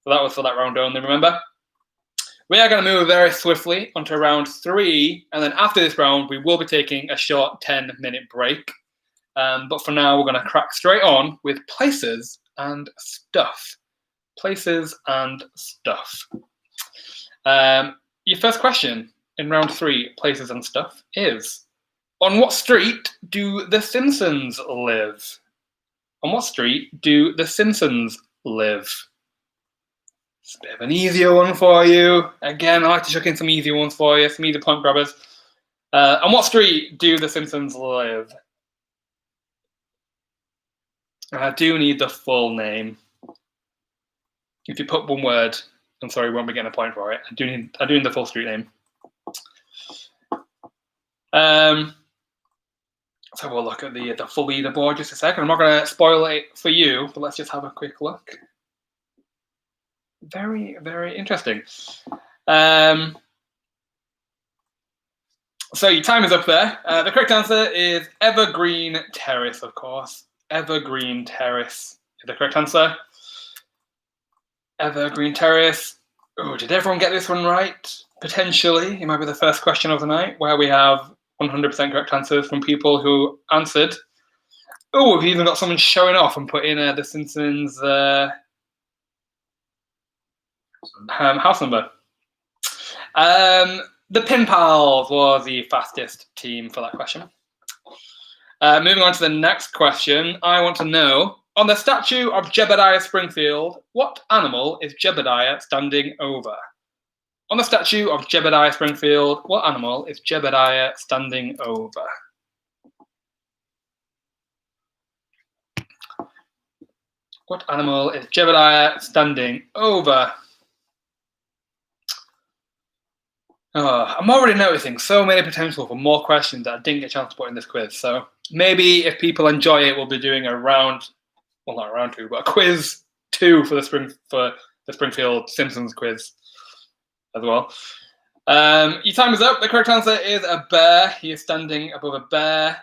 So that was for that round only, remember? We are going to move very swiftly onto round 3. And then after this round, we will be taking a short 10-minute break. But for now, we're going to crack straight on with places and stuff. Places and stuff. Your first question in round 3, places and stuff, is, on what street do the Simpsons live? On what street do the Simpsons live? It's a bit of an easier one for you. Again, I like to chuck in some easy ones for you, some easy point grabbers. On what street do the Simpsons live? I do need the full name. If you put one word, I'm sorry, you won't be getting a point for it. I do need the full street name. Let's have a look at the full leaderboard just a second. I'm not going to spoil it for you, but let's just have a quick look. Very, very interesting. So your time is up there. The correct answer is Evergreen Terrace, of course. Evergreen Terrace is the correct answer. Evergreen Terrace. Oh, did everyone get this one right? Potentially. It might be the first question of the night where we have 100% correct answers from people who answered. Oh, we've even got someone showing off and put in the Simpsons house number. The Pin Pals was the fastest team for that question. Moving on to the next question, I want to know, on the statue of Jebediah Springfield, what animal is Jebediah standing over? On the statue of Jebediah Springfield, what animal is Jebediah standing over? What animal is Jebediah standing over? Oh, I'm already noticing so many potential for more questions that I didn't get a chance to put in this quiz. So maybe if people enjoy it, we'll be doing a round, well, not a round two, but a quiz 2 for the Springfield Simpsons quiz as well. Your time is up. The correct answer is a bear. He is standing above a bear.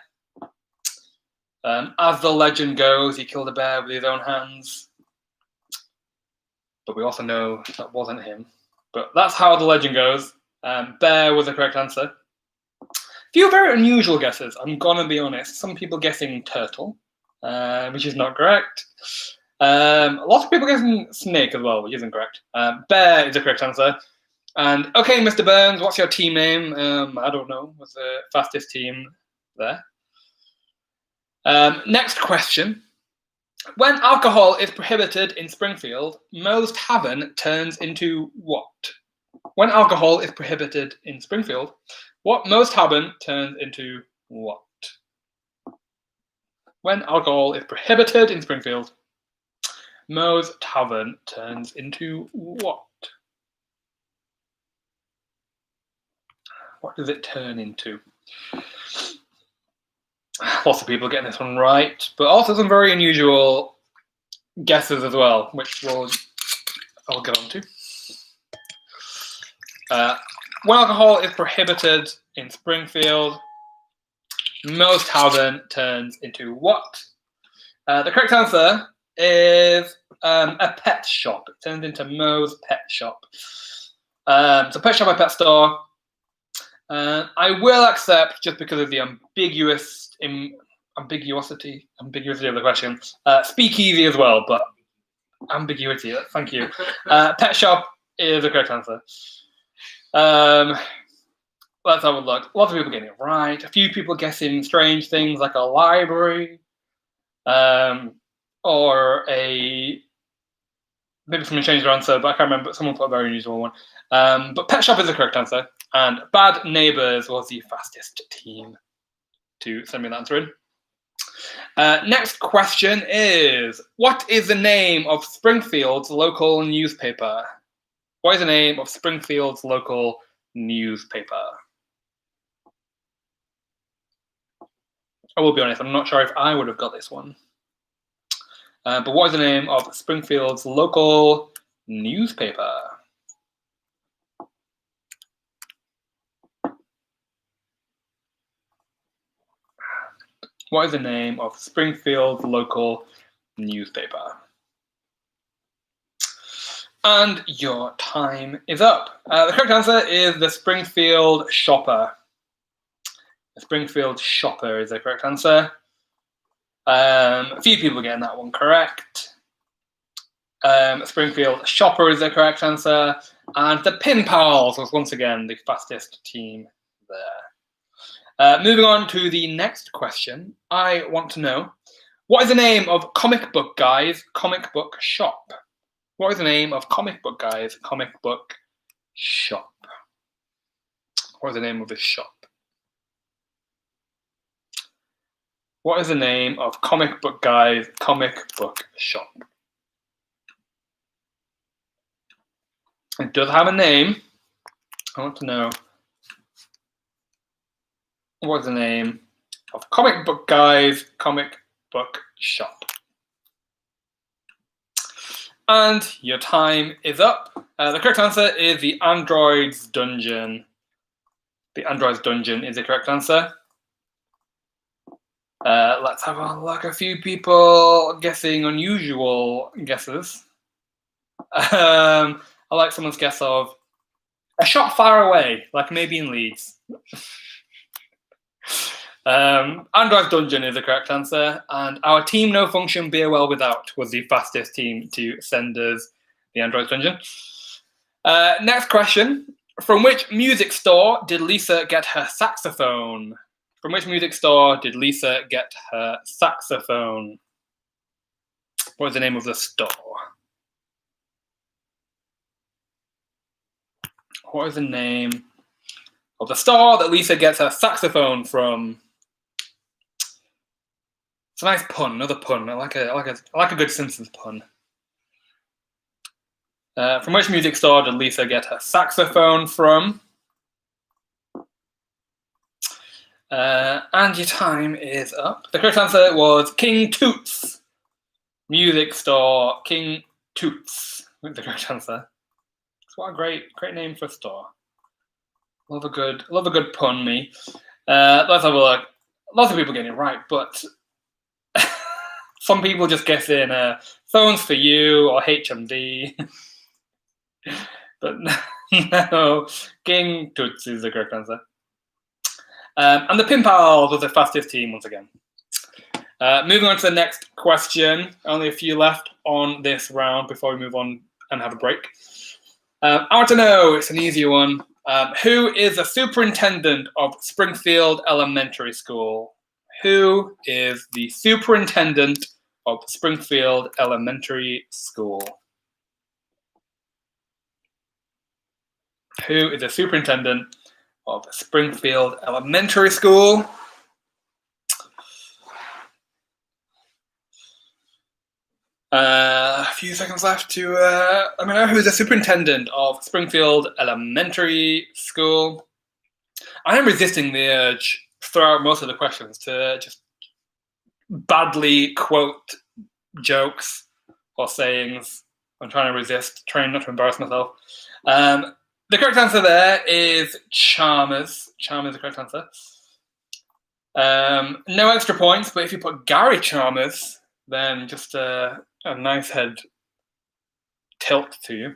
As the legend goes, he killed a bear with his own hands. But we also know that wasn't him. But that's how the legend goes. Bear was the correct answer. A few very unusual guesses, I'm going to be honest. Some people guessing turtle, which is not correct. Lots of people guessing snake as well, which isn't correct. Bear is the correct answer. And okay, Mr. Burns, what's your team name? I don't know. What's the fastest team there? Next question. When alcohol is prohibited in Springfield, Moe's Tavern turns into what? When alcohol is prohibited in Springfield, what Moe's Tavern turns into what? When alcohol is prohibited in Springfield, Moe's Tavern turns into what? What does it turn into? Lots of people getting this one right, but also some very unusual guesses as well, which I'll get on to. When alcohol is prohibited in Springfield, Moe's Tavern turns into what? The correct answer is a pet shop. It turns into Moe's Pet Shop. So pet shop, a pet store. I will accept, just because of the ambiguity of the question, speakeasy as well, but ambiguity, thank you. Pet shop is the correct answer. Let's have a look. Lots of people getting it right. A few people guessing strange things like a library, or maybe someone changed their answer, but I can't remember. Someone put a very unusual one. But pet shop is the correct answer, and bad neighbors was the fastest team to send me the answer in. Next question is, what is the name of Springfield's local newspaper? What is the name of Springfield's local newspaper? I will be honest, I'm not sure if I would have got this one. But what is the name of Springfield's local newspaper? What is the name of Springfield's local newspaper? And your time is up. The correct answer is the Springfield Shopper. The Springfield Shopper is the correct answer. A few people getting that one correct. Springfield Shopper is the correct answer. And the Pin Pals was once again the fastest team there. Moving on to the next question, I want to know, what is the name of Comic Book Guy's comic book shop? What is the name of Comic Book Guy's comic book shop? What is the name of his shop? What is the name of Comic Book Guy's comic book shop? It does have a name. I want to know, what is the name of Comic Book Guy's comic book shop? And your time is up. The correct answer is the Android's Dungeon. The Android's Dungeon is the correct answer. Let's have a look. A few people guessing unusual guesses. I like someone's guess of a shot far away, like maybe in Leeds. Android's Dungeon is the correct answer, and our team no function beer well without was the fastest team to send us the Android's Dungeon. Next question. From which music store did Lisa get her saxophone? From which music store did Lisa get her saxophone? What is the name of the store? What is the name of the store that Lisa gets her saxophone from? It's a nice pun, another pun. I like a good Simpsons pun. From which music store did Lisa get her saxophone from? And your time is up. The correct answer was King Toots. Music store, King Toots. The correct answer. What a great name for a store. Love a good pun, me. Let's have a look. Lots of people getting it right, but some people just guessing phones for you or HMD. But no, King Toots is the correct answer. And the Pin Pals was the fastest team once again. Moving on to the next question. Only a few left on this round before we move on and have a break. I want to know, it's an easy one, who is the superintendent of Springfield Elementary School? Who is the superintendent of Springfield Elementary School? Who is the superintendent of Springfield Elementary School? A few seconds left to let me know who is the superintendent of Springfield Elementary School. I am resisting the urge throughout most of the questions to just badly quote jokes or sayings. I'm trying to resist, trying not to embarrass myself. The correct answer there is Chalmers. Chalmers is the correct answer. No extra points, but if you put Gary Chalmers, then just a nice head tilt to you.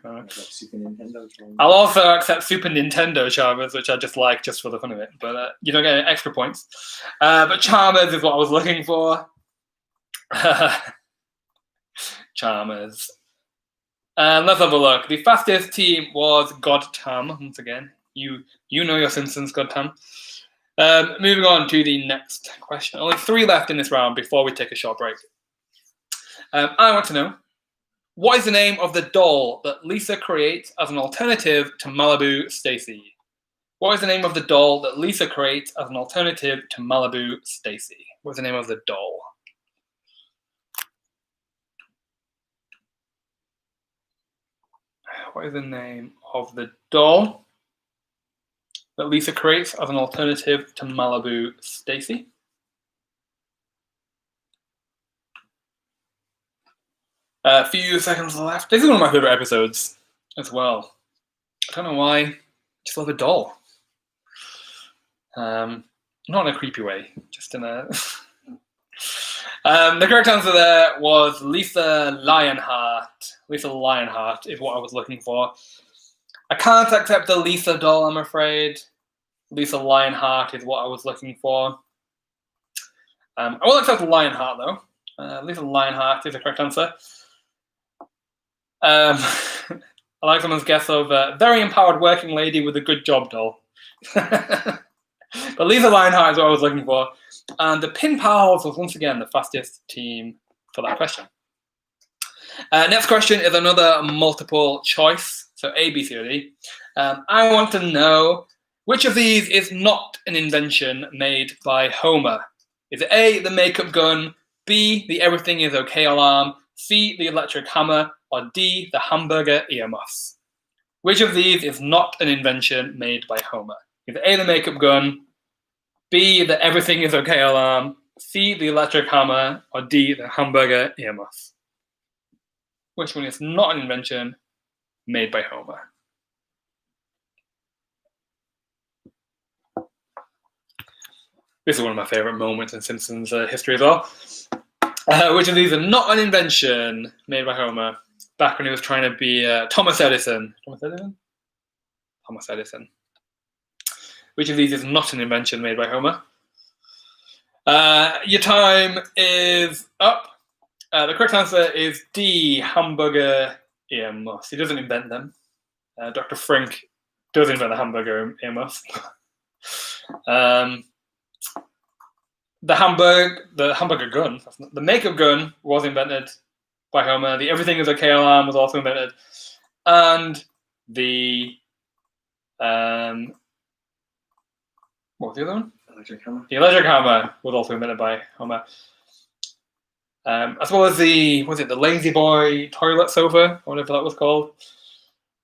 I'll also accept Super Nintendo Chalmers, which I just like just for the fun of it, but you don't get any extra points. But Chalmers is what I was looking for. Chalmers. Let's have a look. The fastest team was Godtam. Once again, you know your Simpsons, Godtam. Moving on to the next question. Only 3 left in this round before we take a short break. I want to know, what is the name of the doll that Lisa creates as an alternative to Malibu Stacy? What is the name of the doll that Lisa creates as an alternative to Malibu Stacy? What is the name of the doll? What is the name of the doll that Lisa creates as an alternative to Malibu Stacy? A few seconds left. This is one of my favorite episodes as well. I don't know why. I just love a doll. Not in a creepy way, just in a... The correct answer there was Lisa Lionheart. Lisa Lionheart is what I was looking for. I can't accept the Lisa doll, I'm afraid. Lisa Lionheart is what I was looking for. I will accept Lionheart, though. Lisa Lionheart is the correct answer. I like someone's guess of very empowered working lady with a good job doll. But Lisa Lionheart is what I was looking for. And the Pin Pals was once again the fastest team for that question. Next question is another multiple choice. So A, B, C, or D. I want to know which of these is not an invention made by Homer. Is it A, the makeup gun, B, the everything is okay alarm, C, the electric hammer, or D, the hamburger earmuffs? Which of these is not an invention made by Homer? Is it A, the makeup gun, B, the everything is okay alarm, C, the electric hammer, or D, the hamburger earmuffs? Which one is not an invention made by Homer? This is one of my favorite moments in Simpsons history as well. Which of these are not an invention made by Homer? back when he was trying to be Thomas Edison. Thomas Edison. Which of these is not an invention made by Homer? Your time is up. The correct answer is D, hamburger earmuffs. He doesn't invent them. Dr. Frink does invent the hamburger earmuffs. The hamburger gun, the makeup gun was invented by Homer. The everything is okay alarm was also invented. And the what was the other one? Electric hammer. The electric hammer was also invented by Homer. As well as the Lazy Boy toilet sofa, or whatever that was called.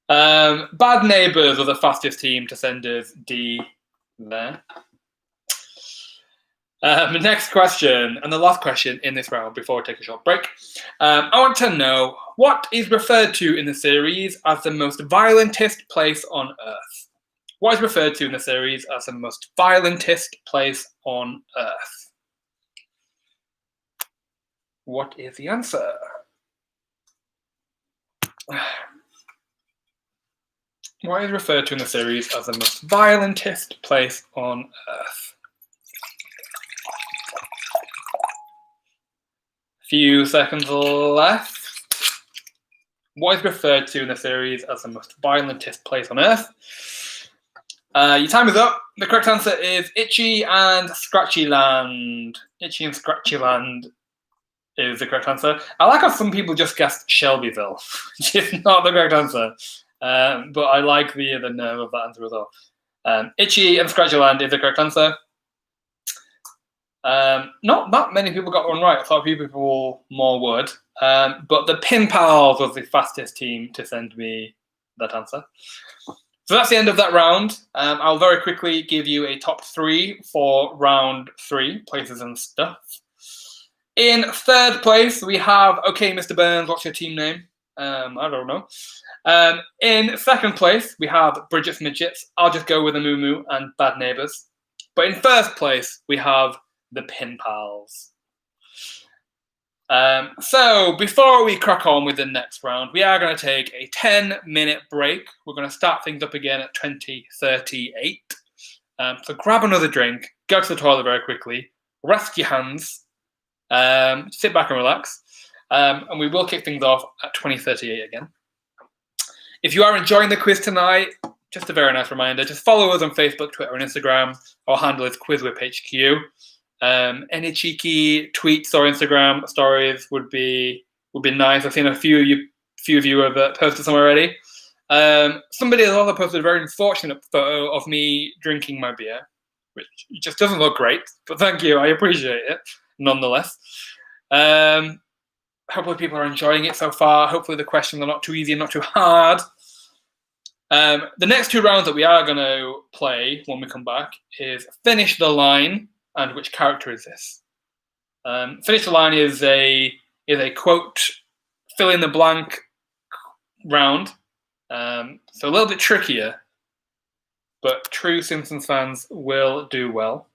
Bad Neighbours were the fastest team to send us D there. The next question, and the last question in this round before we take a short break. I want to know what is referred to in the series as the most violentest place on Earth? What is referred to in the series as the most violentest place on Earth? What is the answer? What is referred to in the series as the most violentest place on Earth? Few seconds left. What is referred to in the series as the most violentest place on Earth? Your time is up. The correct answer is Itchy and Scratchy Land. Itchy and Scratchy Land is the correct answer. I like how some people just guessed Shelbyville, which is not the correct answer. But I like the nerve of that answer as well. Itchy and Scratchy Land is the correct answer. Not that many people got one right. I thought a few people more would. But the Pin Pals was the fastest team to send me that answer. So that's the end of that round. I'll very quickly give you a top 3 for round 3, places and stuff. In third place, we have, okay, Mr. Burns, what's your team name? I don't know. In second place, we have Bridget's Midgets. I'll just go with the Moo Moo and Bad Neighbours. But in first place, we have the Pin Pals. So before we crack on with the next round, we are going to take a 10-minute break. We're going to start things up again at 20:38. So grab another drink, go to the toilet very quickly, rest your hands, sit back and relax, and we will kick things off at 20:38 again. If you are enjoying the quiz tonight, just a very nice reminder, just follow us on Facebook, Twitter, and Instagram. Our handle is QuizWhipHQ. Any cheeky tweets or Instagram stories would be nice. I've seen a few of you have posted some already. Somebody has also posted a very unfortunate photo of me drinking my beer, which just doesn't look great. But thank you, I appreciate it nonetheless. Hopefully people are enjoying it so far. Hopefully the questions are not too easy and not too hard. The next 2 rounds that we are going to play when we come back is Finish the Line and Which Character Is This? Finish the Line is a quote fill in the blank round. So a little bit trickier, but true Simpsons fans will do well.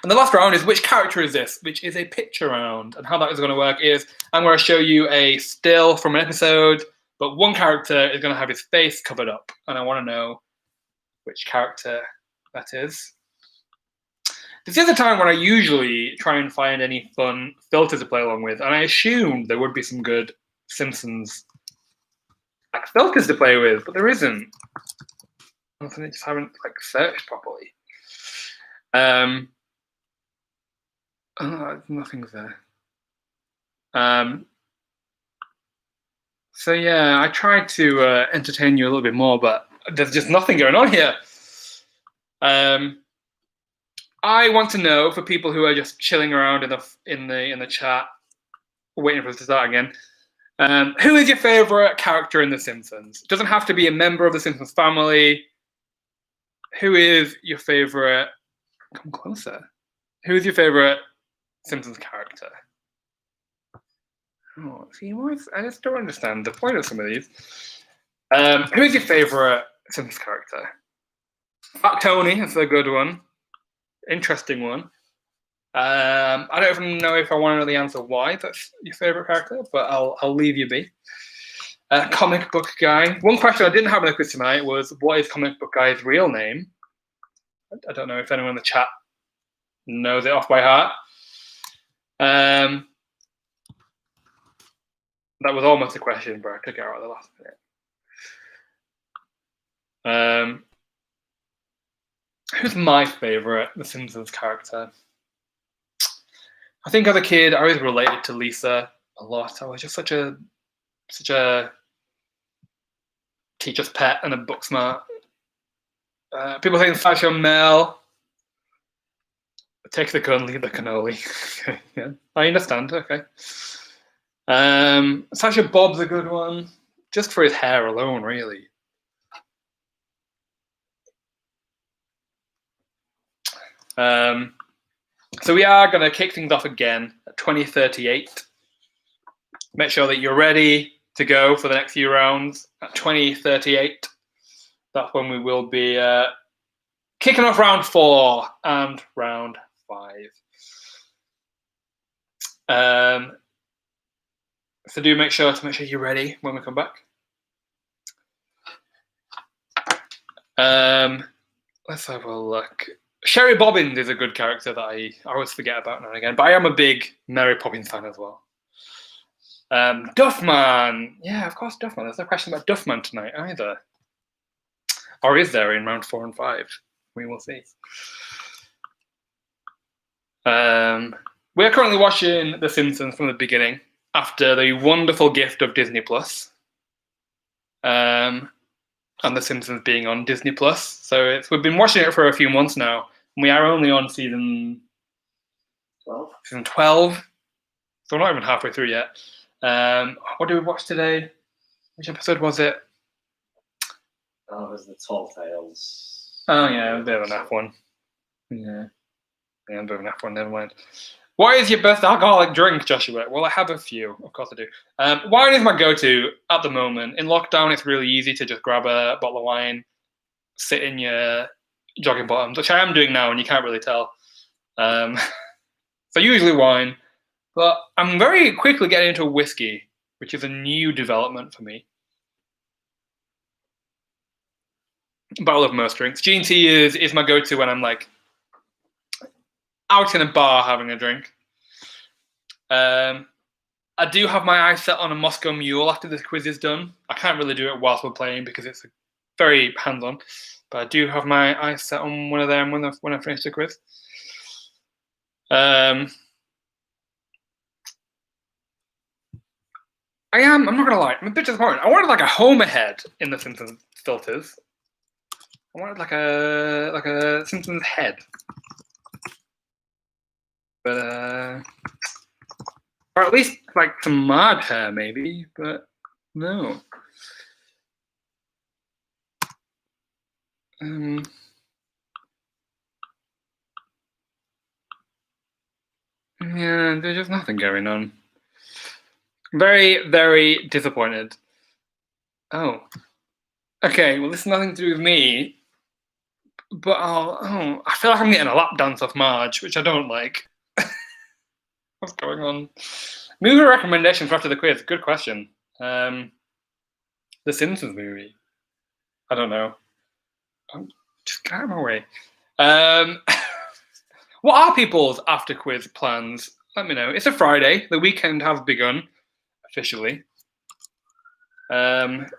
And the last round is Which Character Is This? Which is a picture round. And how that is going to work is I'm going to show you a still from an episode, but one character is going to have his face covered up. And I want to know which character that is. This is a time when I usually try and find any fun filters to play along with. And I assumed there would be some good Simpsons filters to play with, but there isn't. I just haven't searched properly. Nothing's there. So yeah, I tried to entertain you a little bit more, but there's just nothing going on here. I want to know, for people who are just chilling around in the chat, waiting for us to start again, who is your favorite character in The Simpsons? It doesn't have to be a member of the Simpsons family. Who is your favorite? Come closer. Who is your favorite Simpsons character? Oh, see, I just don't understand the point of some of these. Who is your favorite Simpsons character? Fat Tony, that's a good one. Interesting one. I don't even know if I want to know the answer why that's your favorite character, but I'll leave you be. Comic book guy. One question I didn't have in the quiz tonight was, what is comic book guy's real name? I don't know if anyone in the chat knows it off by heart. That was almost a question, but I took it out at the last minute. Who's my favourite The Simpsons character? I think as a kid, I always related to Lisa a lot. I was just such a teacher's pet and a book smart. People think Sasha Mel. Take the gun, leave the cannoli. Yeah, I understand. Okay. Sasha Bob's a good one, just for his hair alone, really. So we are going to kick things off again at 2038. Make sure that you're ready to go for the next few rounds at 2038. That's when we will be kicking off round 4 and round 5. So do make sure you're ready when we come back. Let's have a look. Sherry Bobbins is a good character that I always forget about now and again, but I am a big Mary Poppins fan as well. Duffman. Yeah, of course, Duffman. There's no question about Duffman tonight either. Or is there in round 4 and 5? We will see. We are currently watching The Simpsons from the beginning after the wonderful gift of Disney Plus. And The Simpsons being on Disney Plus. So we've been watching it for a few months now. And we are only on season 12. Season 12. So we're not even halfway through yet. What did we watch today? Which episode was it? Oh, it was the Tall Tales. Oh, yeah, a bit of an F1. Yeah, a bit of an F1, never mind. What is your best alcoholic drink, Joshua? Well, I have a few. Of course I do. Wine is my go-to at the moment. In lockdown, it's really easy to just grab a bottle of wine, sit in your jogging bottoms, which I am doing now, and you can't really tell. So usually wine. But I'm very quickly getting into whiskey, which is a new development for me. But I love most drinks. G&T is my go-to when I'm like out in a bar having a drink. I do have my eyes set on a Moscow Mule after this quiz is done. I can't really do it whilst we're playing because it's very hands-on. But I do have my eyes set on one of them when I finish the quiz. I'm not going to lie, I'm a bit disappointed. I wanted like a Homer head in the Simpsons filters. I wanted like a Simpsons head. But, or at least like some Marge hair maybe, but no. Yeah, there's just nothing going on. Very, very disappointed. Oh. Okay, well, this has nothing to do with me, but I feel like I'm getting a lap dance off Marge, which I don't like. What's going on? Movie recommendation for after the quiz. Good question. The Simpsons movie. I don't know. Just get out of my way. What are people's after quiz plans? Let me know. It's a Friday. The weekend has begun officially. It's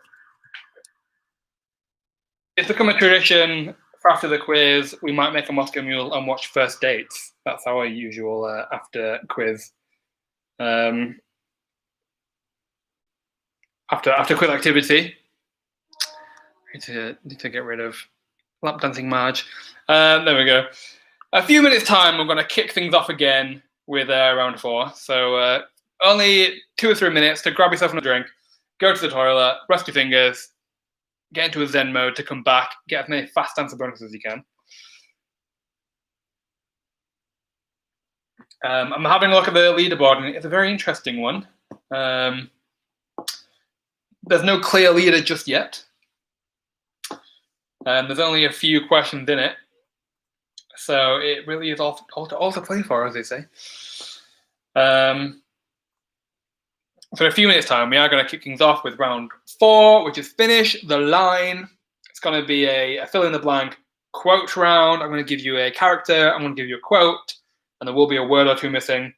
become a tradition for after the quiz. We might make a Moscow Mule and watch First Dates. That's our usual after quiz. After quiz activity. Need to get rid of lap dancing Marge. There we go. A few minutes time, we're going to kick things off again with round 4. So only 2 or 3 minutes to grab yourself a drink, go to the toilet, rest your fingers, get into a Zen mode to come back, get as many fast answer bonuses as you can. I'm having a look at the leaderboard, and it's a very interesting one. There's no clear leader just yet. There's only a few questions in it. So it really is all to play for, as they say. For a few minutes' time, we are going to kick things off with round 4, which is finish the line. It's going to be a fill-in-the-blank quote round. I'm going to give you a character. I'm going to give you a quote, and there will be a word or two missing.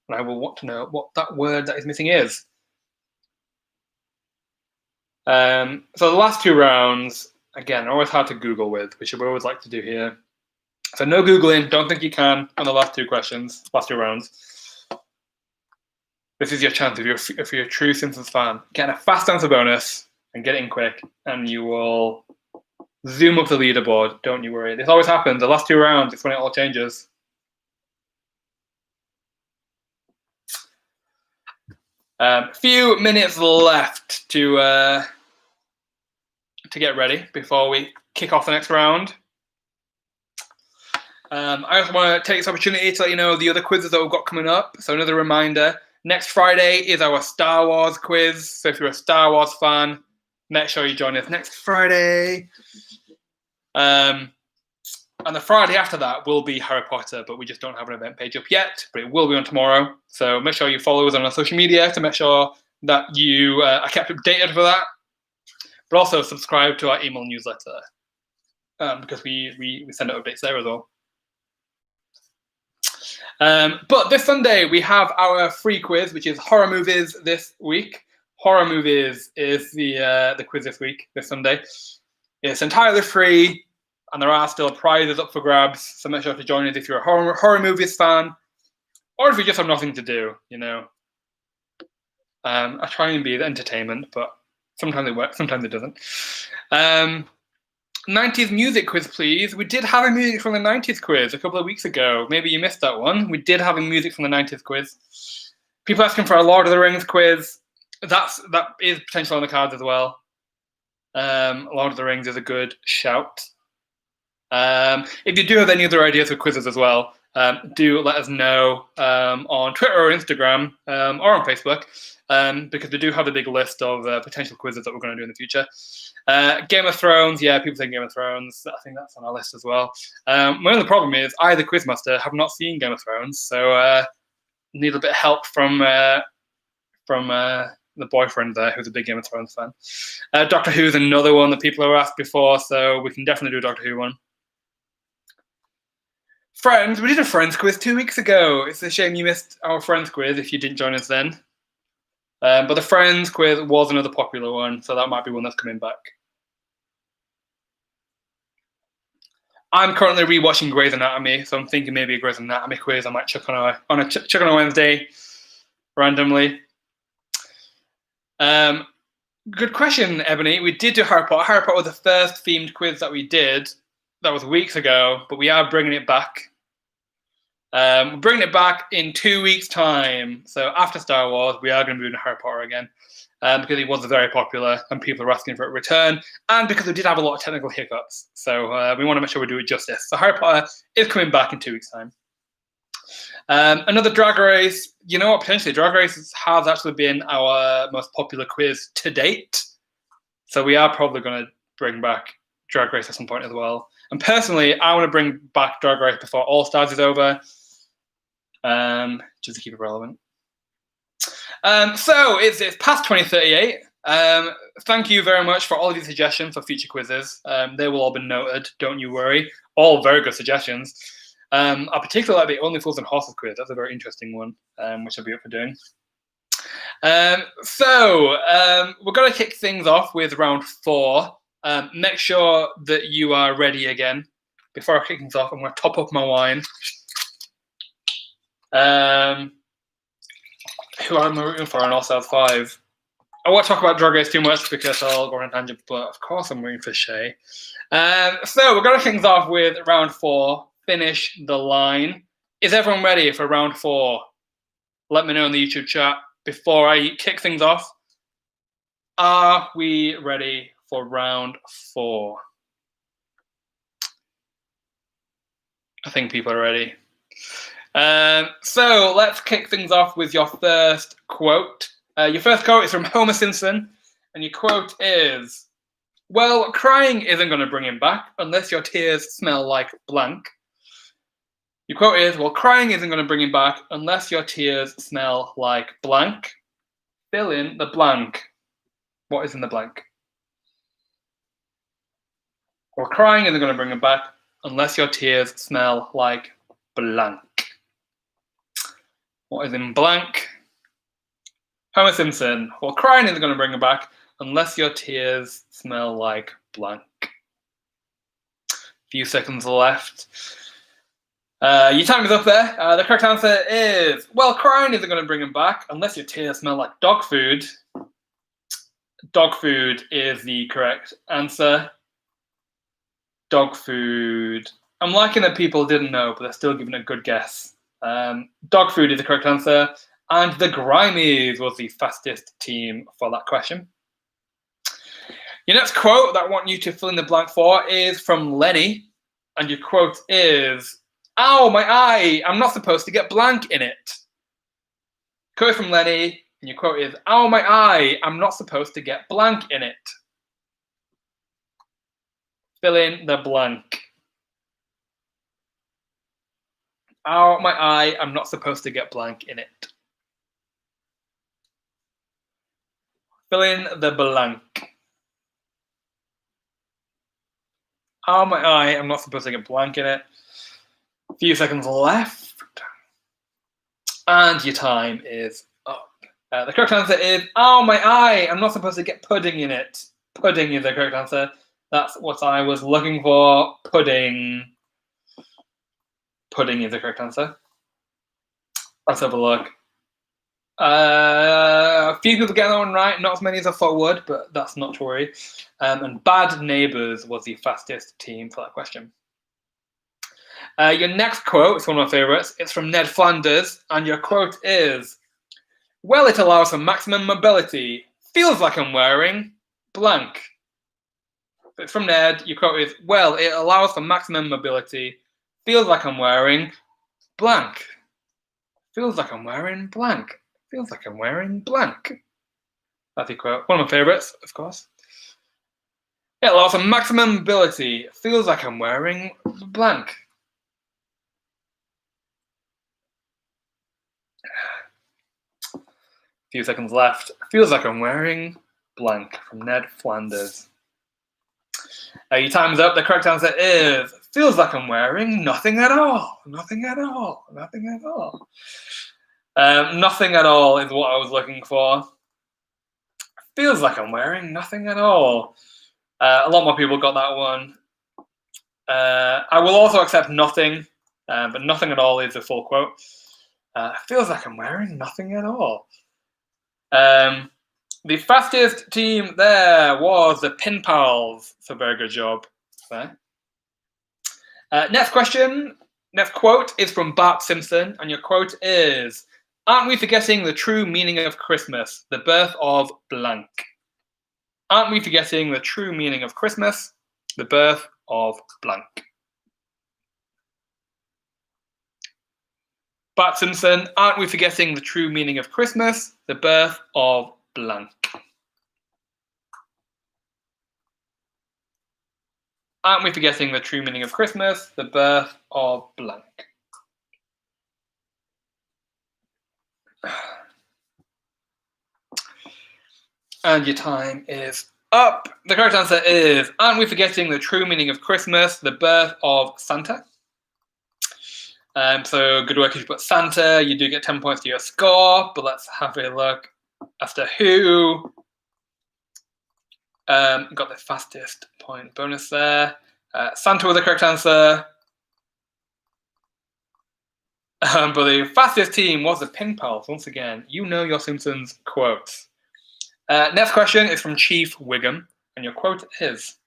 And I will want to know what that word that is missing is. So the last 2 rounds, again, are always hard to Google with, which we always like to do here. So no Googling. Don't think you can on the last 2 questions, last 2 rounds. This is your chance if you're a true Simpsons fan. Get a fast answer bonus and get it in quick, and you will zoom up the leaderboard. Don't you worry. This always happens. The last 2 rounds, it's when it all changes. Few minutes left to get ready before we kick off the next round. I also want to take this opportunity to let you know the other quizzes that we've got coming up. So another reminder, next Friday is our Star Wars quiz. So if you're a Star Wars fan, make sure you join us next Friday. And the Friday after that will be Harry Potter, but we just don't have an event page up yet, but it will be on tomorrow. So make sure you follow us on our social media to make sure that you are kept updated for that. But also subscribe to our email newsletter because we send out updates there as well. But this Sunday we have our free quiz, which is horror movies this week. Horror movies is the quiz this Sunday. It's entirely free, and there are still prizes up for grabs. So make sure to join us if you're a horror movies fan, or if you just have nothing to do. You know, I try and be the entertainment, but sometimes it works, sometimes it doesn't. 90s music quiz, please. We did have a music from the 90s quiz a couple of weeks ago. Maybe you missed that one. We did have a music from the 90s quiz. People asking for a Lord of the Rings quiz. That is potential on the cards as well. Lord of the Rings is a good shout. If you do have any other ideas for quizzes as well, do let us know on Twitter or Instagram or on Facebook, because we do have a big list of potential quizzes that we're going to do in the future. Game of Thrones, yeah, people say Game of Thrones. I think that's on our list as well. My only problem is I, the quizmaster, have not seen Game of Thrones, so need a bit of help from the boyfriend there, who's a big Game of Thrones fan. Doctor Who's another one that people have asked before, so we can definitely do a Doctor Who one. Friends, we did a Friends quiz 2 weeks ago. It's a shame you missed our Friends quiz if you didn't join us then. But the Friends quiz was another popular one, so that might be one that's coming back. I'm currently rewatching Grey's Anatomy, so I'm thinking maybe a Grey's Anatomy quiz I might chuck on a Wednesday randomly. Good question, Ebony. We did do Harry Potter. Harry Potter was the first themed quiz that we did. That was weeks ago, but we are bringing it back. We're bringing it back in 2 weeks' time. So after Star Wars, we are going to be doing Harry Potter again because it was very popular and people are asking for a return, and because we did have a lot of technical hiccups. So we want to make sure we do it justice. So Harry Potter is coming back in 2 weeks' time. Another Drag Race. You know what? Potentially, Drag Race has actually been our most popular quiz to date. So we are probably going to bring back Drag Race at some point as well. And personally, I want to bring back Drag Race before All Stars is over, just to keep it relevant. So it's past 2038. Thank you very much for all of your suggestions for future quizzes. They will all be noted, don't you worry. All very good suggestions. I particularly like the Only Fools and Horses quiz. That's a very interesting one, which I'll be up for doing. So we're going to kick things off with round 4. Make sure that you are ready again. Before I kick things off, I'm going to top up my wine. Who am I rooting for in All Stars 5? I won't talk about Drag Race too much because I'll go on a tangent, but of course I'm rooting for Shay. So we're going to kick things off with round 4. Finish the line. Is everyone ready for round 4? Let me know in the YouTube chat before I kick things off. Are we ready for round 4? I think people are ready. So let's kick things off with your first quote. Your first quote is from Homer Simpson, and your quote is, "Well, crying isn't going to bring him back unless your tears smell like blank." Your quote is, "Well, crying isn't going to bring him back unless your tears smell like blank." Fill in the blank. What is in the blank? Well, crying isn't going to bring it back unless your tears smell like blank. What is in blank? Homer Simpson. Well, crying isn't going to bring it back unless your tears smell like blank. Few seconds left. Your time is up there. The correct answer is, well, crying isn't going to bring him back unless your tears smell like dog food. Dog food is the correct answer. Dog food. I'm liking that people didn't know, but they're still giving a good guess. Dog food is the correct answer. And the Grimies was the fastest team for that question. Your next quote that I want you to fill in the blank for is from Lenny. And your quote is, "Ow, my eye, I'm not supposed to get blank in it." Quote from Lenny, and your quote is, "Ow, my eye, I'm not supposed to get blank in it." Fill in the blank. Ow, my eye, I'm not supposed to get blank in it. Fill in the blank. Ow, my eye, I'm not supposed to get blank in it. A few seconds left. And your time is up. The correct answer is, "Oh, my eye, I'm not supposed to get pudding in it." Pudding is the correct answer. That's what I was looking for. Pudding. Pudding is the correct answer. Let's have a look. A few people get that one right, not as many as I thought would, but that's not to worry. And Bad Neighbours was the fastest team for that question. Your next quote is one of my favourites. It's from Ned Flanders, and your quote is, "Well, it allows for maximum mobility. Feels like I'm wearing blank." It's from Ned. Your quote is, "Well, it allows for maximum mobility. Feels like I'm wearing blank." Feels like I'm wearing blank. Feels like I'm wearing blank. That's your quote. One of my favourites, of course. It allows for maximum mobility. Feels like I'm wearing blank. Few seconds left. Feels like I'm wearing blank from Ned Flanders. Your time's up. The correct answer is, feels like I'm wearing nothing at all. Nothing at all. Nothing at all. Nothing at all is what I was looking for. Feels like I'm wearing nothing at all. A lot more people got that one. I will also accept nothing, but nothing at all is the full quote. Feels like I'm wearing nothing at all. The fastest team there was the Pin Pals. So very good job there. Next question, next quote is from Bart Simpson, and your quote is, "Aren't we forgetting the true meaning of Christmas, the birth of blank?" Aren't we forgetting the true meaning of Christmas, the birth of blank? Bart Simpson, aren't we forgetting the true meaning of Christmas, the birth of blank? Aren't we forgetting the true meaning of Christmas, the birth of blank? And your time is up. The correct answer is, aren't we forgetting the true meaning of Christmas, the birth of Santa? So good work if you put Santa. You do get 10 points to your score, but let's have a look after who got the fastest point bonus there. Santa was the correct answer. But the fastest team was the Pin Pals. Once again, you know your Simpsons quotes. Next question is from Chief Wiggum, and your quote is,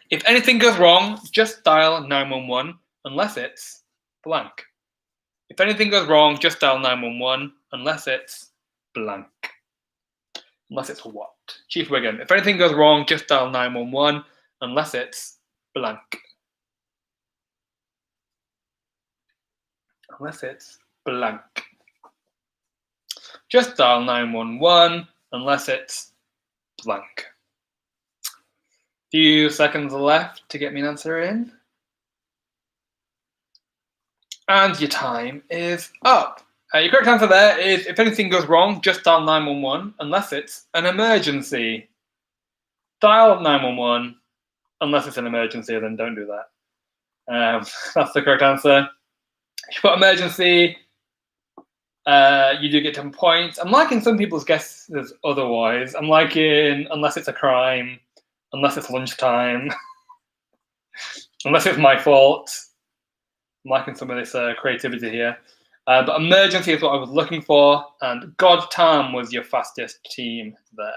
"If anything goes wrong, just dial 911 unless it's blank." If anything goes wrong, just dial 911 unless it's blank. Unless it's what? Chief Wiggum. If anything goes wrong, just dial 911 unless it's blank. Unless it's blank. Just dial 911 unless it's blank. Few seconds left to get me an answer in. And your time is up. Your correct answer there is, if anything goes wrong, just dial 911, unless it's an emergency. Dial 911, unless it's an emergency, then don't do that. That's the correct answer. If you put emergency, you do get 10 points. I'm liking some people's guesses otherwise. I'm liking unless it's a crime, unless it's lunchtime, unless it's my fault. I'm liking some of this creativity here. But emergency is what I was looking for, and God Tam was your fastest team there.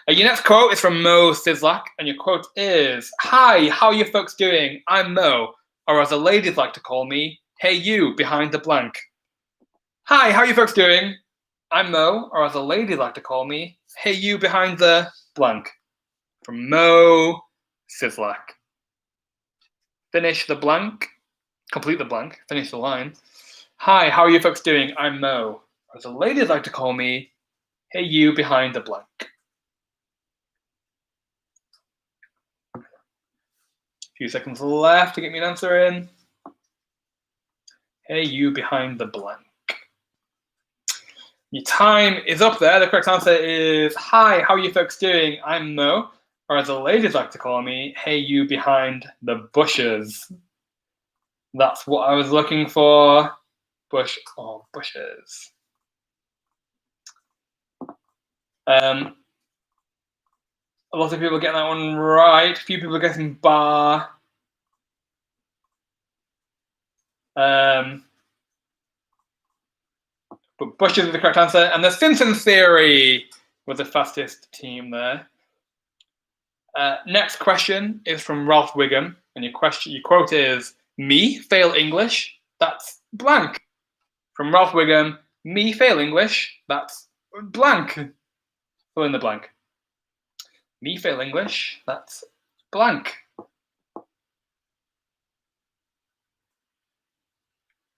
Your next quote is from Mo Sislak, and your quote is, "Hi, how are you folks doing? I'm Mo, or as the ladies like to call me, hey you behind the blank." Hi, how are you folks doing? I'm Mo, or as the ladies like to call me, hey you behind the blank. From Mo Sislak. Finish the blank, complete the blank, finish the line. Hi, how are you folks doing? I'm Mo, or as the ladies like to call me, hey you behind the blank. A few seconds left to get me an answer in. Hey you behind the blank. Your time is up there. The correct answer is, hi, how are you folks doing? I'm Mo, or as the ladies like to call me, hey you behind the bushes. That's what I was looking for. Bush or bushes. A lot of people getting that one right. A few people getting bar. But bushes is the correct answer. And the Simpsons theory was the fastest team there. Next question is from Ralph Wiggum, and your quote is, "Me fail English? That's blank." From Ralph Wiggum, "Me fail English? That's blank." Fill in the blank. Me fail English? That's blank.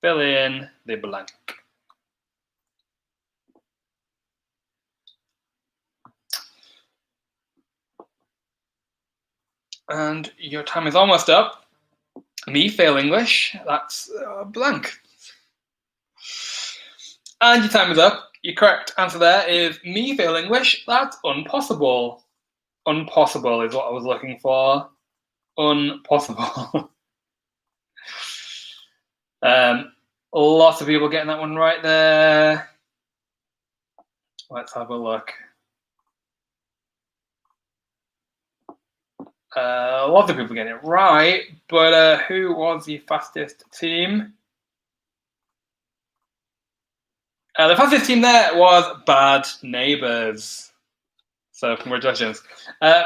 Fill in the blank. And your time is almost up. Me fail English? That's blank. And your time is up. Your correct answer there is, me fail English? That's impossible. Impossible is what I was looking for. Impossible. Lots of people getting that one right there. Let's have a look. Lots of people getting it right, but who was the fastest team? The fastest team there was Bad Neighbours. So congratulations.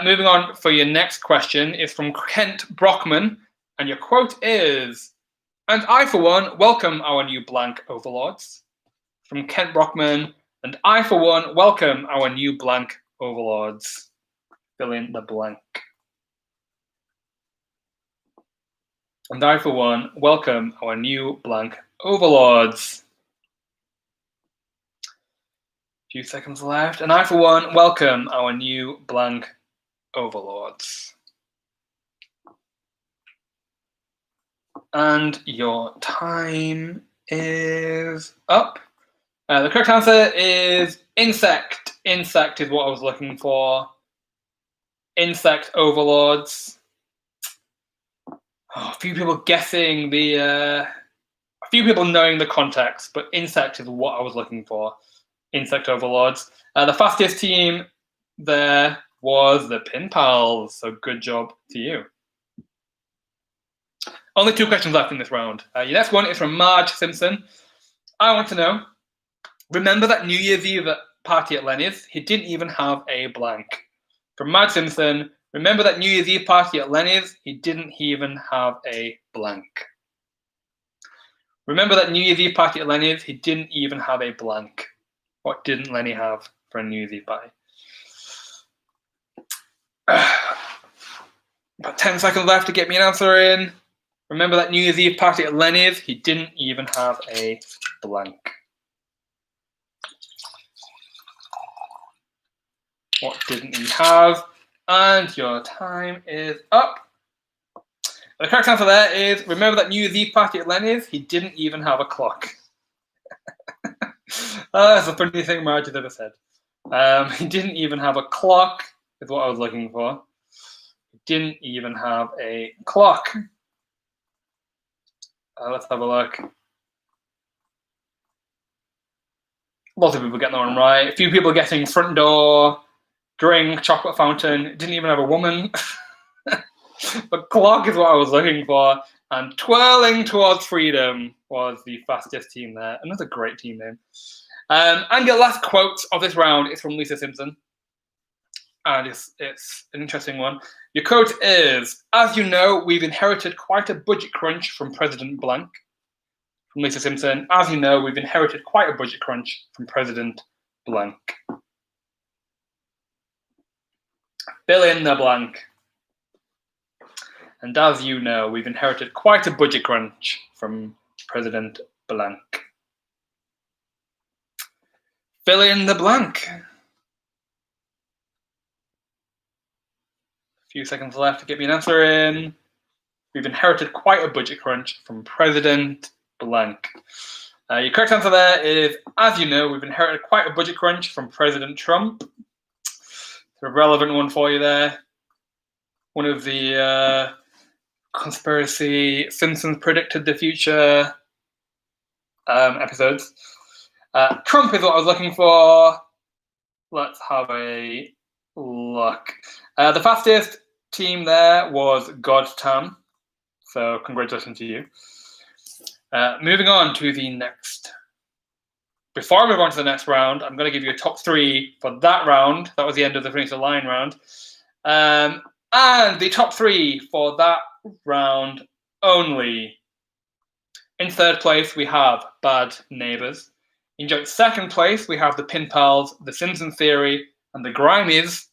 Moving on for your next question is from Kent Brockman, and your quote is, "And I, for one, welcome our new blank overlords." From Kent Brockman, "And I, for one, welcome our new blank overlords." Fill in the blank. And I, for one, welcome our new blank overlords. Few seconds left. And I, for one, welcome our new blank overlords. And your time is up. The correct answer is insect. Insect is what I was looking for. Insect overlords. A few people guessing a few people knowing the context, but insect is what I was looking for. Insect overlords. The fastest team there was the Pin Pals, so good job to you. Only 2 questions left in this round. Your next one is from Marge Simpson. I want to know, remember that New Year's Eve party at Lenny's? He didn't even have a blank. From Marge Simpson, remember that New Year's Eve party at Lenny's? He didn't even have a blank. Remember that New Year's Eve party at Lenny's? He didn't even have a blank. What didn't Lenny have for a New Year's Eve party? About 10 seconds left to get me an answer in. Remember that New Year's Eve party at Lenny's? He didn't even have a blank. What didn't he have? And your time is up. The correct answer there is, remember that New Year's Eve party at Lenny's? He didn't even have a clock. That's a funny thing Marge has ever said. He didn't even have a clock, is what I was looking for. He didn't even have a clock. Let's have a look. Lots of people getting that one right. A few people getting front door, drink, chocolate fountain. Didn't even have a woman. But clock is what I was looking for. And twirling towards freedom was the fastest team there. Another great team name. And your last quote of this round is from Lisa Simpson. And it's an interesting one. Your quote is, "As you know, we've inherited quite a budget crunch from President Blank." From Lisa Simpson, "As you know, we've inherited quite a budget crunch from President Blank." Fill in the blank. And as you know, we've inherited quite a budget crunch from President Blank. Fill in the blank. A few seconds left to get me an answer in. We've inherited quite a budget crunch from President Blank. Your correct answer there is, as you know, we've inherited quite a budget crunch from President Trump. It's a relevant one for you there. One of the conspiracy Simpsons predicted the future episodes. Trump is what I was looking for. Let's have a look. The fastest team there was Godtam. So congratulations to you. Moving on to the next. Before I move on to the next round, I'm going to give you a top three for that round. That was the end of the Finish the Line round. And the top three for that round only. In third place, we have Bad Neighbours. In joint second place, we have the Pin Pals, the Simpson Theory, and the Grimies.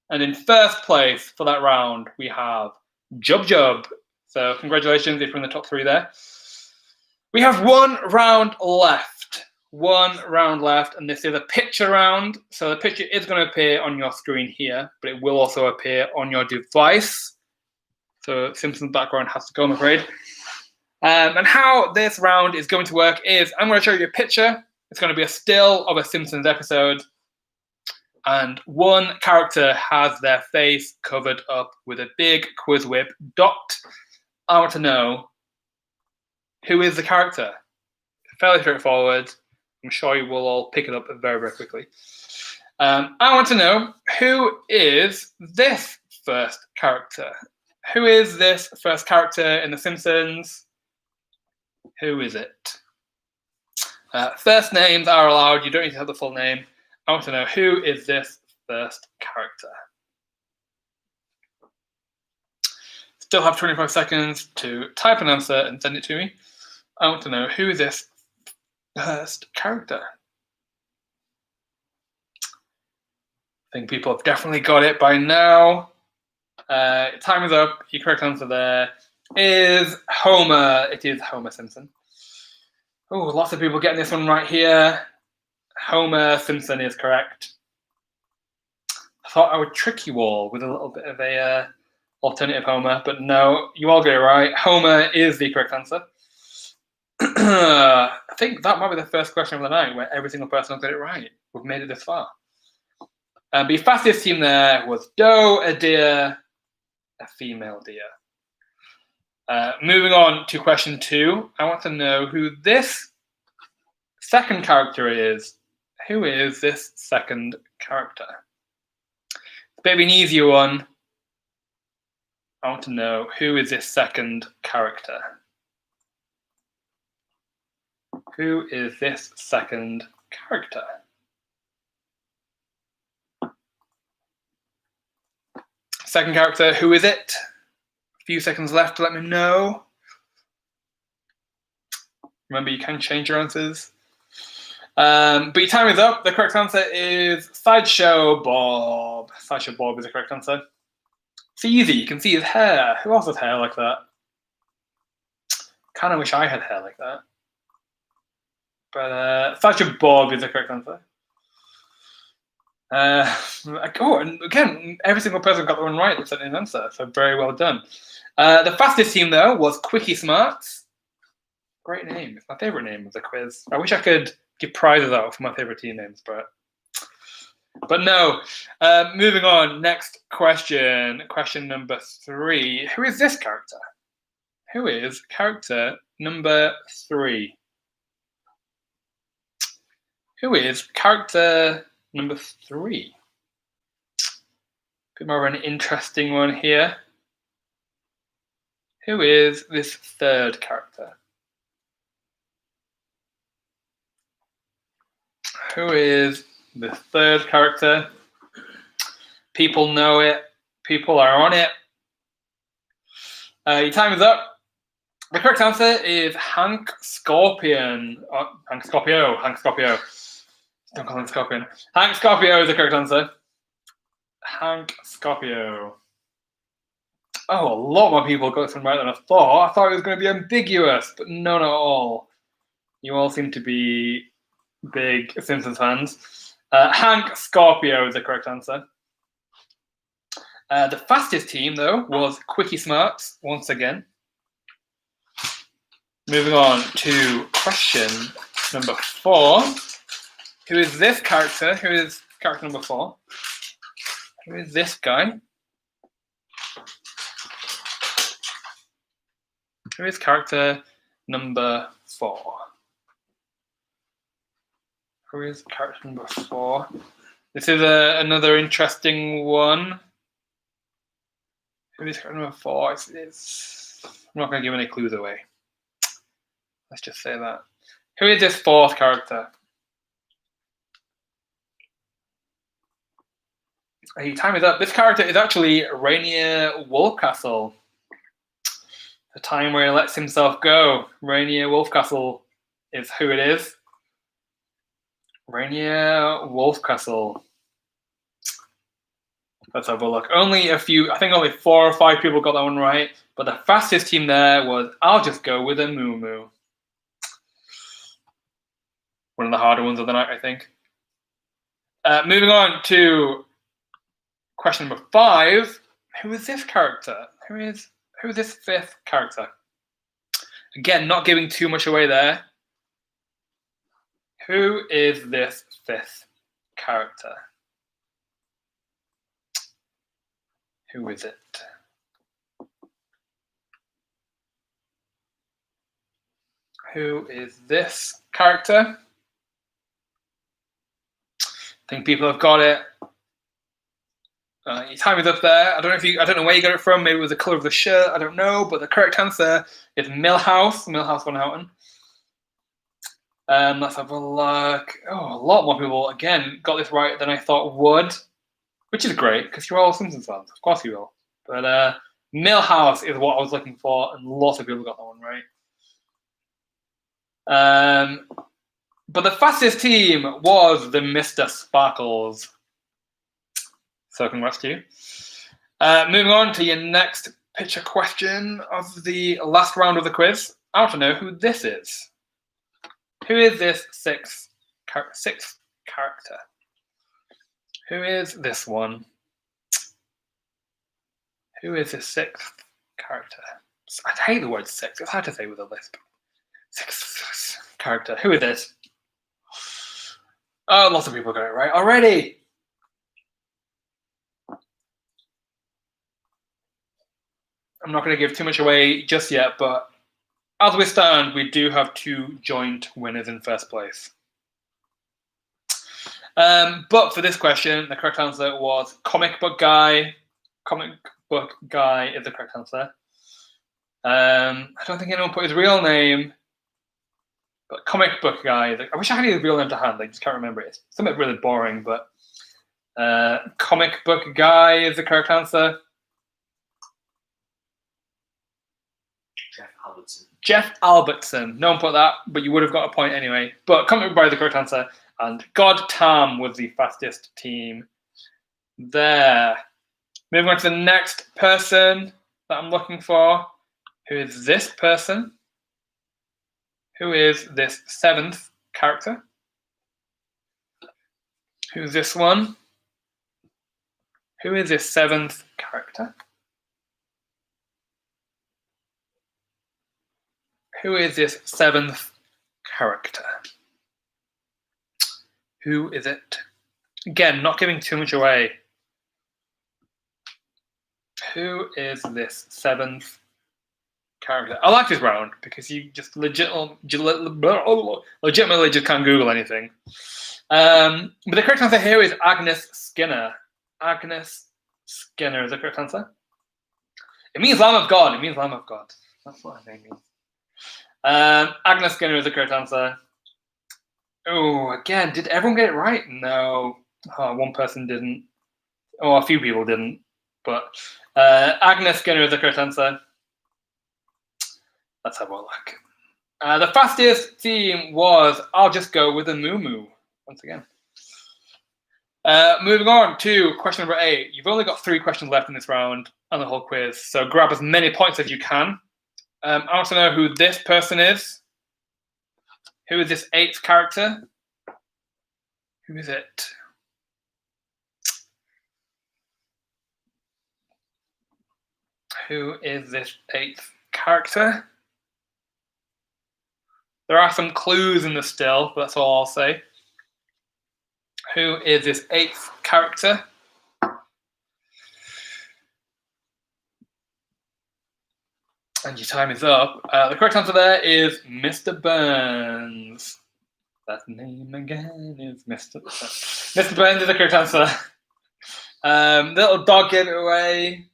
And in first place for that round, we have Jub Jub. So congratulations if you're in the top three there. We have one round left. And this is a picture round. So the picture is going to appear on your screen here, but it will also appear on your device. So Simpsons background has to go, I'm afraid. And how this round is going to work is I'm going to show you a picture. It's going to be a still of a Simpsons episode. And one character has their face covered up with a big QuizWhip dot. I want to know, who is the character? Fairly straightforward. I'm sure you will all pick it up very, very quickly. I want to know, who is this first character? Who is this first character in The Simpsons? Who is it? First names are allowed. You don't need to have the full name. I want to know, who is this first character? Still have 25 seconds to type an answer and send it to me. I want to know, who is this first character? I think people have definitely got it by now. Time is up. Your correct answer there is Homer. It is Homer Simpson. Oh, lots of people getting this one right here. Homer Simpson is correct. I thought I would trick you all with a little bit of a alternative Homer, but no, you all get it right. Homer is the correct answer. I think that might be the first question of the night where every single person will get it right. We've made it this far. The fastest team there was doe, a deer, a female deer. Moving on to question 2, I want to know who this second character is. Who is this second character? It's a bit of an easier one. I want to know, who is this second character? Who is this second character? Second character, who is it? A few seconds left to let me know. Remember, you can change your answers. But your time is up. The correct answer is Sideshow Bob. Sideshow Bob is the correct answer. It's easy. You can see his hair. Who else has hair like that? Kind of wish I had hair like that. But Sideshow Bob is the correct answer. And again, every single person got the one right that sent in an answer, so very well done. The fastest team, though, was Quickie Smarts. Great name. It's my favourite name of the quiz. I wish I could give prizes out for my favorite team names, but no. Moving on. Next question. Question number 3. Who is this character? Who is character number 3? Who is character number 3? Bit more of an interesting one here. Who is this third character? Who is the third character? People know it. People are on it. Your time is up. The correct answer is Hank Scorpion. Hank Scorpio. Don't call him Scorpion. Hank Scorpio is the correct answer. Hank Scorpio. Oh, a lot more people got this one right than I thought. I thought it was going to be ambiguous, but no, not at all. You all seem to be big Simpsons fans. Hank Scorpio is the correct answer. The fastest team, though, was Quickie Smarts, once again. Moving on to question number 4. Who is this character? Who is character number 4? Who is this guy? Who is character number 4? Who is character number 4? This is another interesting one. Who is character number 4? I'm not going to give any clues away. Let's just say that. Who is this 4th character? Your time is up. This character is actually Rainier Wolfcastle. The time where he lets himself go. Rainier Wolfcastle is who it is. Rainier Wolfcastle. Let's have a look. I think only 4 or 5 people got that one right. But the fastest team there was, I'll just go with a Moo Moo. One of the harder ones of the night, I think. Moving on to question number 5. Who is this character? Who is this 5th character? Again, not giving too much away there. Who is this 5th character? Who is it? Who is this character? I think people have got it. Your time is up there. I don't know where you got it from. Maybe it was the color of the shirt. I don't know. But the correct answer is Milhouse. Milhouse Van Houten. Let's have a look. Oh, a lot more people again got this right than I thought would, which is great because you're all Simpsons fans. Of course you will. But Milhouse is what I was looking for, and lots of people got that one right. But the fastest team was the Mr. Sparkles. So congrats to you. Moving on to your next picture question of the last round of the quiz. I want to know who this is. Who is this 6th character? Who is this one? Who is this 6th character? I hate the word 6. It's hard to say with a lisp. 6th character. Who is this? Oh, lots of people got it right already. I'm not going to give too much away just yet, but as we stand, we do have 2 joint winners in first place. But for this question, the correct answer was Comic Book Guy. Comic Book Guy is the correct answer. I don't think anyone put his real name, but Comic Book Guy. I wish I had his real name to hand. I just can't remember it. It's something really boring, but Comic Book Guy is the correct answer. Jeff Albertson. No one put that, but you would have got a point anyway. But Comic Book Guy is the correct answer. And God Tam was the fastest team there. Moving on to the next person that I'm looking for. Who is this person? Who is this 7th character? Who's this one? Who is this 7th character? Who is this 7th character? Who is it? Again, not giving too much away. Who is this 7th character? I like this round because you just legitimately just can't Google anything. But the correct answer here is Agnes Skinner. Agnes Skinner is the correct answer. It means Lamb of God. It means Lamb of God. That's what her name means. Agnes Skinner is the correct answer. Oh, again, did everyone get it right? No. Oh, one person didn't. Oh, a few people didn't. But Agnes Skinner is the correct answer. Let's have a look. The fastest team was I'll Just Go with a Moo Moo. Once again. Moving on to question number 8. You've only got 3 questions left in this round and the whole quiz, so grab as many points as you can. I want to know who this person is. Who is this 8th character? Who is it? Who is this 8th character? There are some clues in the still, but that's all I'll say. Who is this 8th character? And your time is up. The correct answer there is Mr. Burns. That name again is Mr. Burns. Mr. Burns is the correct answer. Little dog gave it away.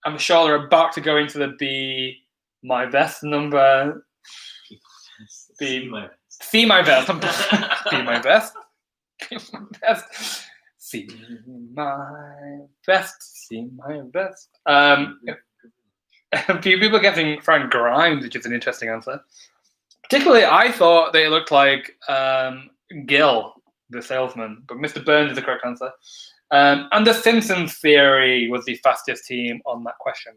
I'm sure they're about to go into the Be My Best number. See My Best. Be My Best. Be My Best. See My Best. See My Best. A few people getting Frank Grimes, which is an interesting answer. Particularly, I thought that it looked like Gil, the salesman, but Mr. Burns is the correct answer. And the Simpsons theory was the fastest team on that question.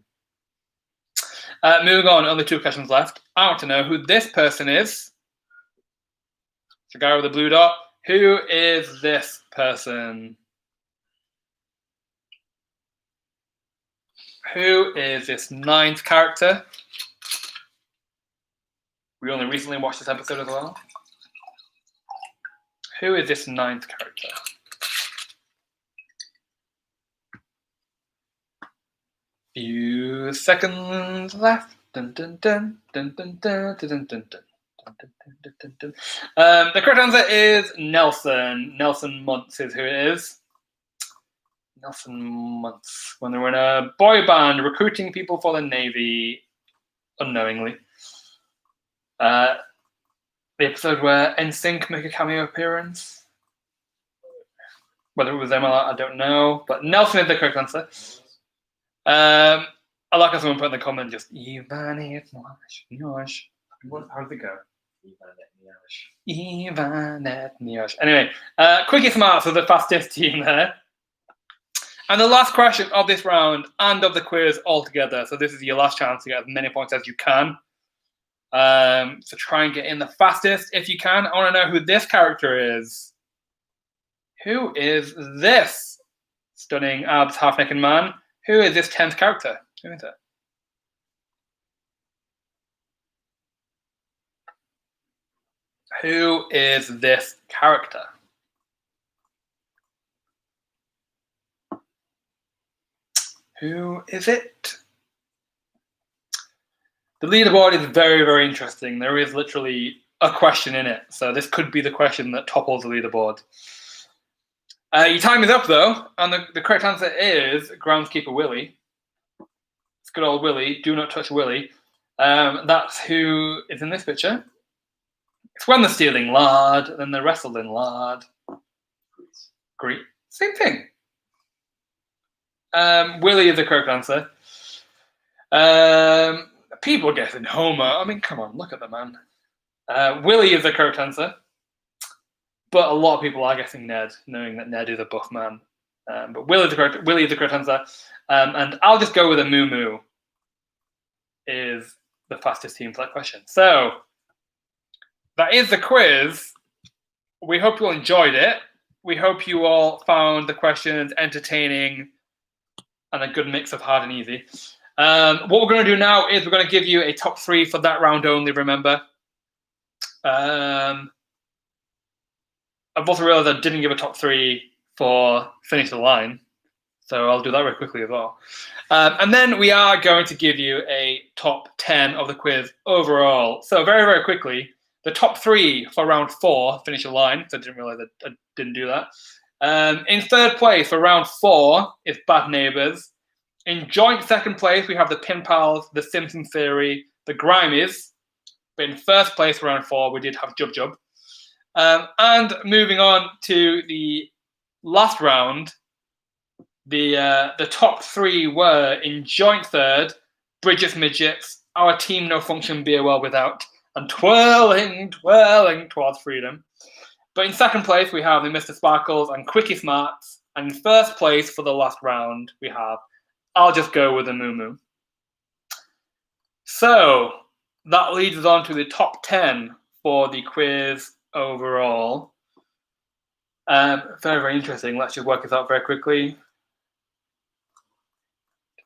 Moving on, only 2 questions left. I want to know who this person is. The guy with the blue dot. Who is this person? Who is this 9th character? We only recently watched this episode as well. Who is this 9th character? Few seconds left. Dun, dun, dun, dun, dun, dun, dun, dun, dun, dun. The correct answer is Nelson. Nelson Muntz is who it is. Nelson Muntz. When they were in a boy band recruiting people for the Navy unknowingly. The episode where NSYNC make a cameo appearance. Whether it was them or not, I don't know. But Nelson is the correct answer. I like how someone put in the comment just Ivan Niosh. How did it go? Ivan Niosh. Anyway, Quickie Smarts are the fastest team there. And the last question of this round and of the quiz altogether. So this is your last chance to get as many points as you can. So try and get in the fastest if you can. I want to know who this character is. Who is this stunning abs half-naked man? Who is this 10th character? Who is it? Who is this character? Who is it? The leaderboard is very, very interesting. There is literally a question in it. So this could be the question that topples the leaderboard. Your time is up, though. And the correct answer is groundskeeper Willie. It's good old Willie. Do not touch Willie. That's who is in this picture. It's when they're stealing lard, then they're wrestled in lard. Great. Same thing. Willie is the correct answer. People guessing Homer. I mean, come on, look at the man. Willie is the correct answer. But a lot of people are guessing Ned, knowing that Ned is a buff man. But Willie is the correct answer. And I'll just go with a Moo Moo is the fastest team for that question. So that is the quiz. We hope you all enjoyed it. We hope you all found the questions entertaining and a good mix of hard and easy. What we're going to do now is we're going to give you a top 3 for that round only, remember. I've also realised I didn't give a top 3 for Finish the Line, so I'll do that very quickly as well. And then we are going to give you a top 10 of the quiz overall. So very, very quickly, the top 3 for round 4, Finish the Line, so I didn't realise I didn't do that. In third place for round 4 is Bad Neighbours. In joint second place, we have the Pin Pals, the Simpsons Theory, the Grimies. But in first place for round 4, we did have Jub Jub. And moving on to the last round, the top 3 were in joint third, Bridget's Midgets, Our Team No Function Beer Well Without, and Twirling Towards Freedom. But in second place, we have the Mr. Sparkles and Quickie Smarts. And in first place for the last round, we have I'll Just Go With a Moo Moo. So that leads us on to the top 10 for the quiz overall. Very, very interesting. Let's just work this out very quickly.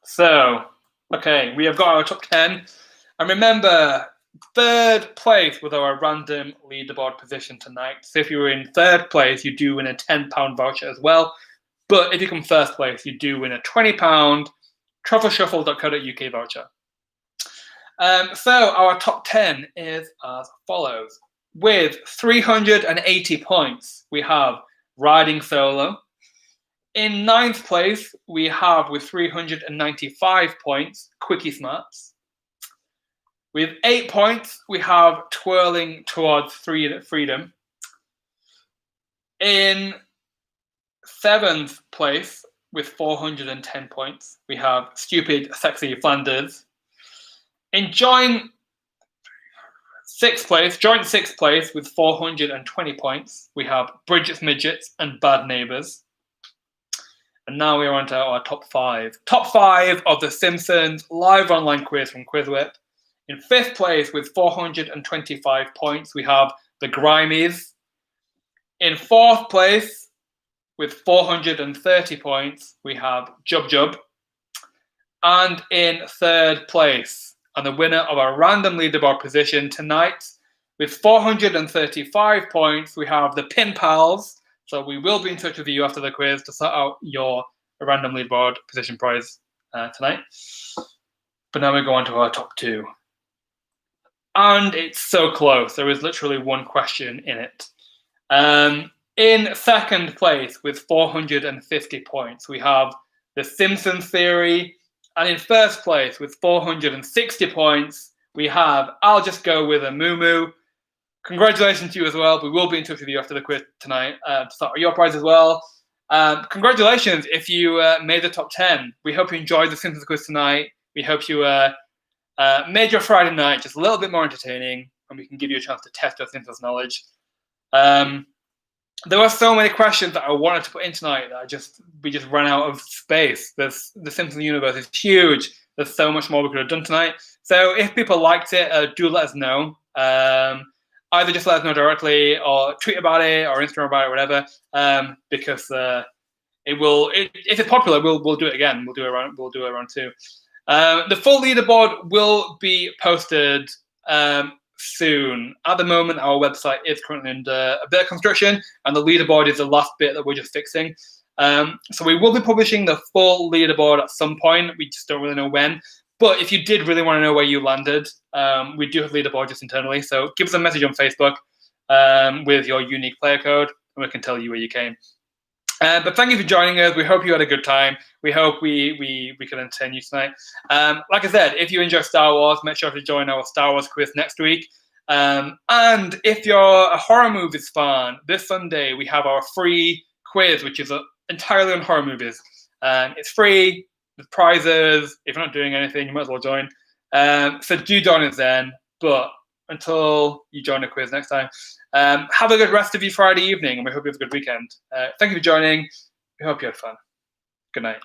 So, okay, we have got our top 10. And remember, third place was our random leaderboard position tonight. So if you were in third place, you do win a £10 voucher as well. But if you come first place, you do win a £20 truffleshuffle.co.uk voucher. So our top 10 is as follows. With 380 points, we have Riding Solo. In ninth place, we have with 395 points, Quickie Smarts. With 8 points, we have Twirling Towards Freedom. In seventh place, with 410 points, we have Stupid Sexy Flanders. In joint sixth place with 420 points, we have Bridget's Midgets and Bad Neighbours. And now we're on to our top 5. Top 5 of the Simpsons live online quiz from QuizWhip. In fifth place with 425 points, we have the Grimies. In fourth place with 430 points, we have Jub Jub. And in third place, and the winner of our random leaderboard position tonight, with 435 points, we have the Pin Pals. So we will be in touch with you after the quiz to sort out your random leaderboard position prize tonight. But now we go on to our top 2. And it's so close. There is literally one question in it. In second place with 450 points, we have the Simpsons Theory. And in first place with 460 points, we have I'll Just Go With a Moo Moo. Congratulations to you as well. We will be in touch with you after the quiz tonight to start your prize as well. Congratulations if you made the top 10. We hope you enjoyed the Simpsons quiz tonight. We hope you made your Friday night just a little bit more entertaining, and we can give you a chance to test your Simpsons knowledge. There were so many questions that I wanted to put in tonight that we just ran out of space. The Simpsons universe is huge. There's so much more we could have done tonight. So if people liked it, do let us know. Either just let us know directly, or tweet about it, or Instagram about it, whatever. Because if it's popular, we'll do it again. We'll do it around 2. The full leaderboard will be posted soon. At the moment, our website is currently under a bit of construction, and the leaderboard is the last bit that we're just fixing. So we will be publishing the full leaderboard at some point. We just don't really know when. But if you did really want to know where you landed, we do have leaderboard just internally. So give us a message on Facebook with your unique player code, and we can tell you where you came. But thank you for joining us. We hope you had a good time. We hope we could entertain you tonight. Like I said, if you enjoy Star Wars, make sure to join our Star Wars quiz next week. And if you're a horror movies fan, this Sunday we have our free quiz, which is entirely on horror movies. It's free, with prizes. If you're not doing anything, you might as well join. So do join us then. But until you join the quiz next time, have a good rest of your Friday evening, and we hope you have a good weekend. Thank you for joining. We hope you had fun. Good night.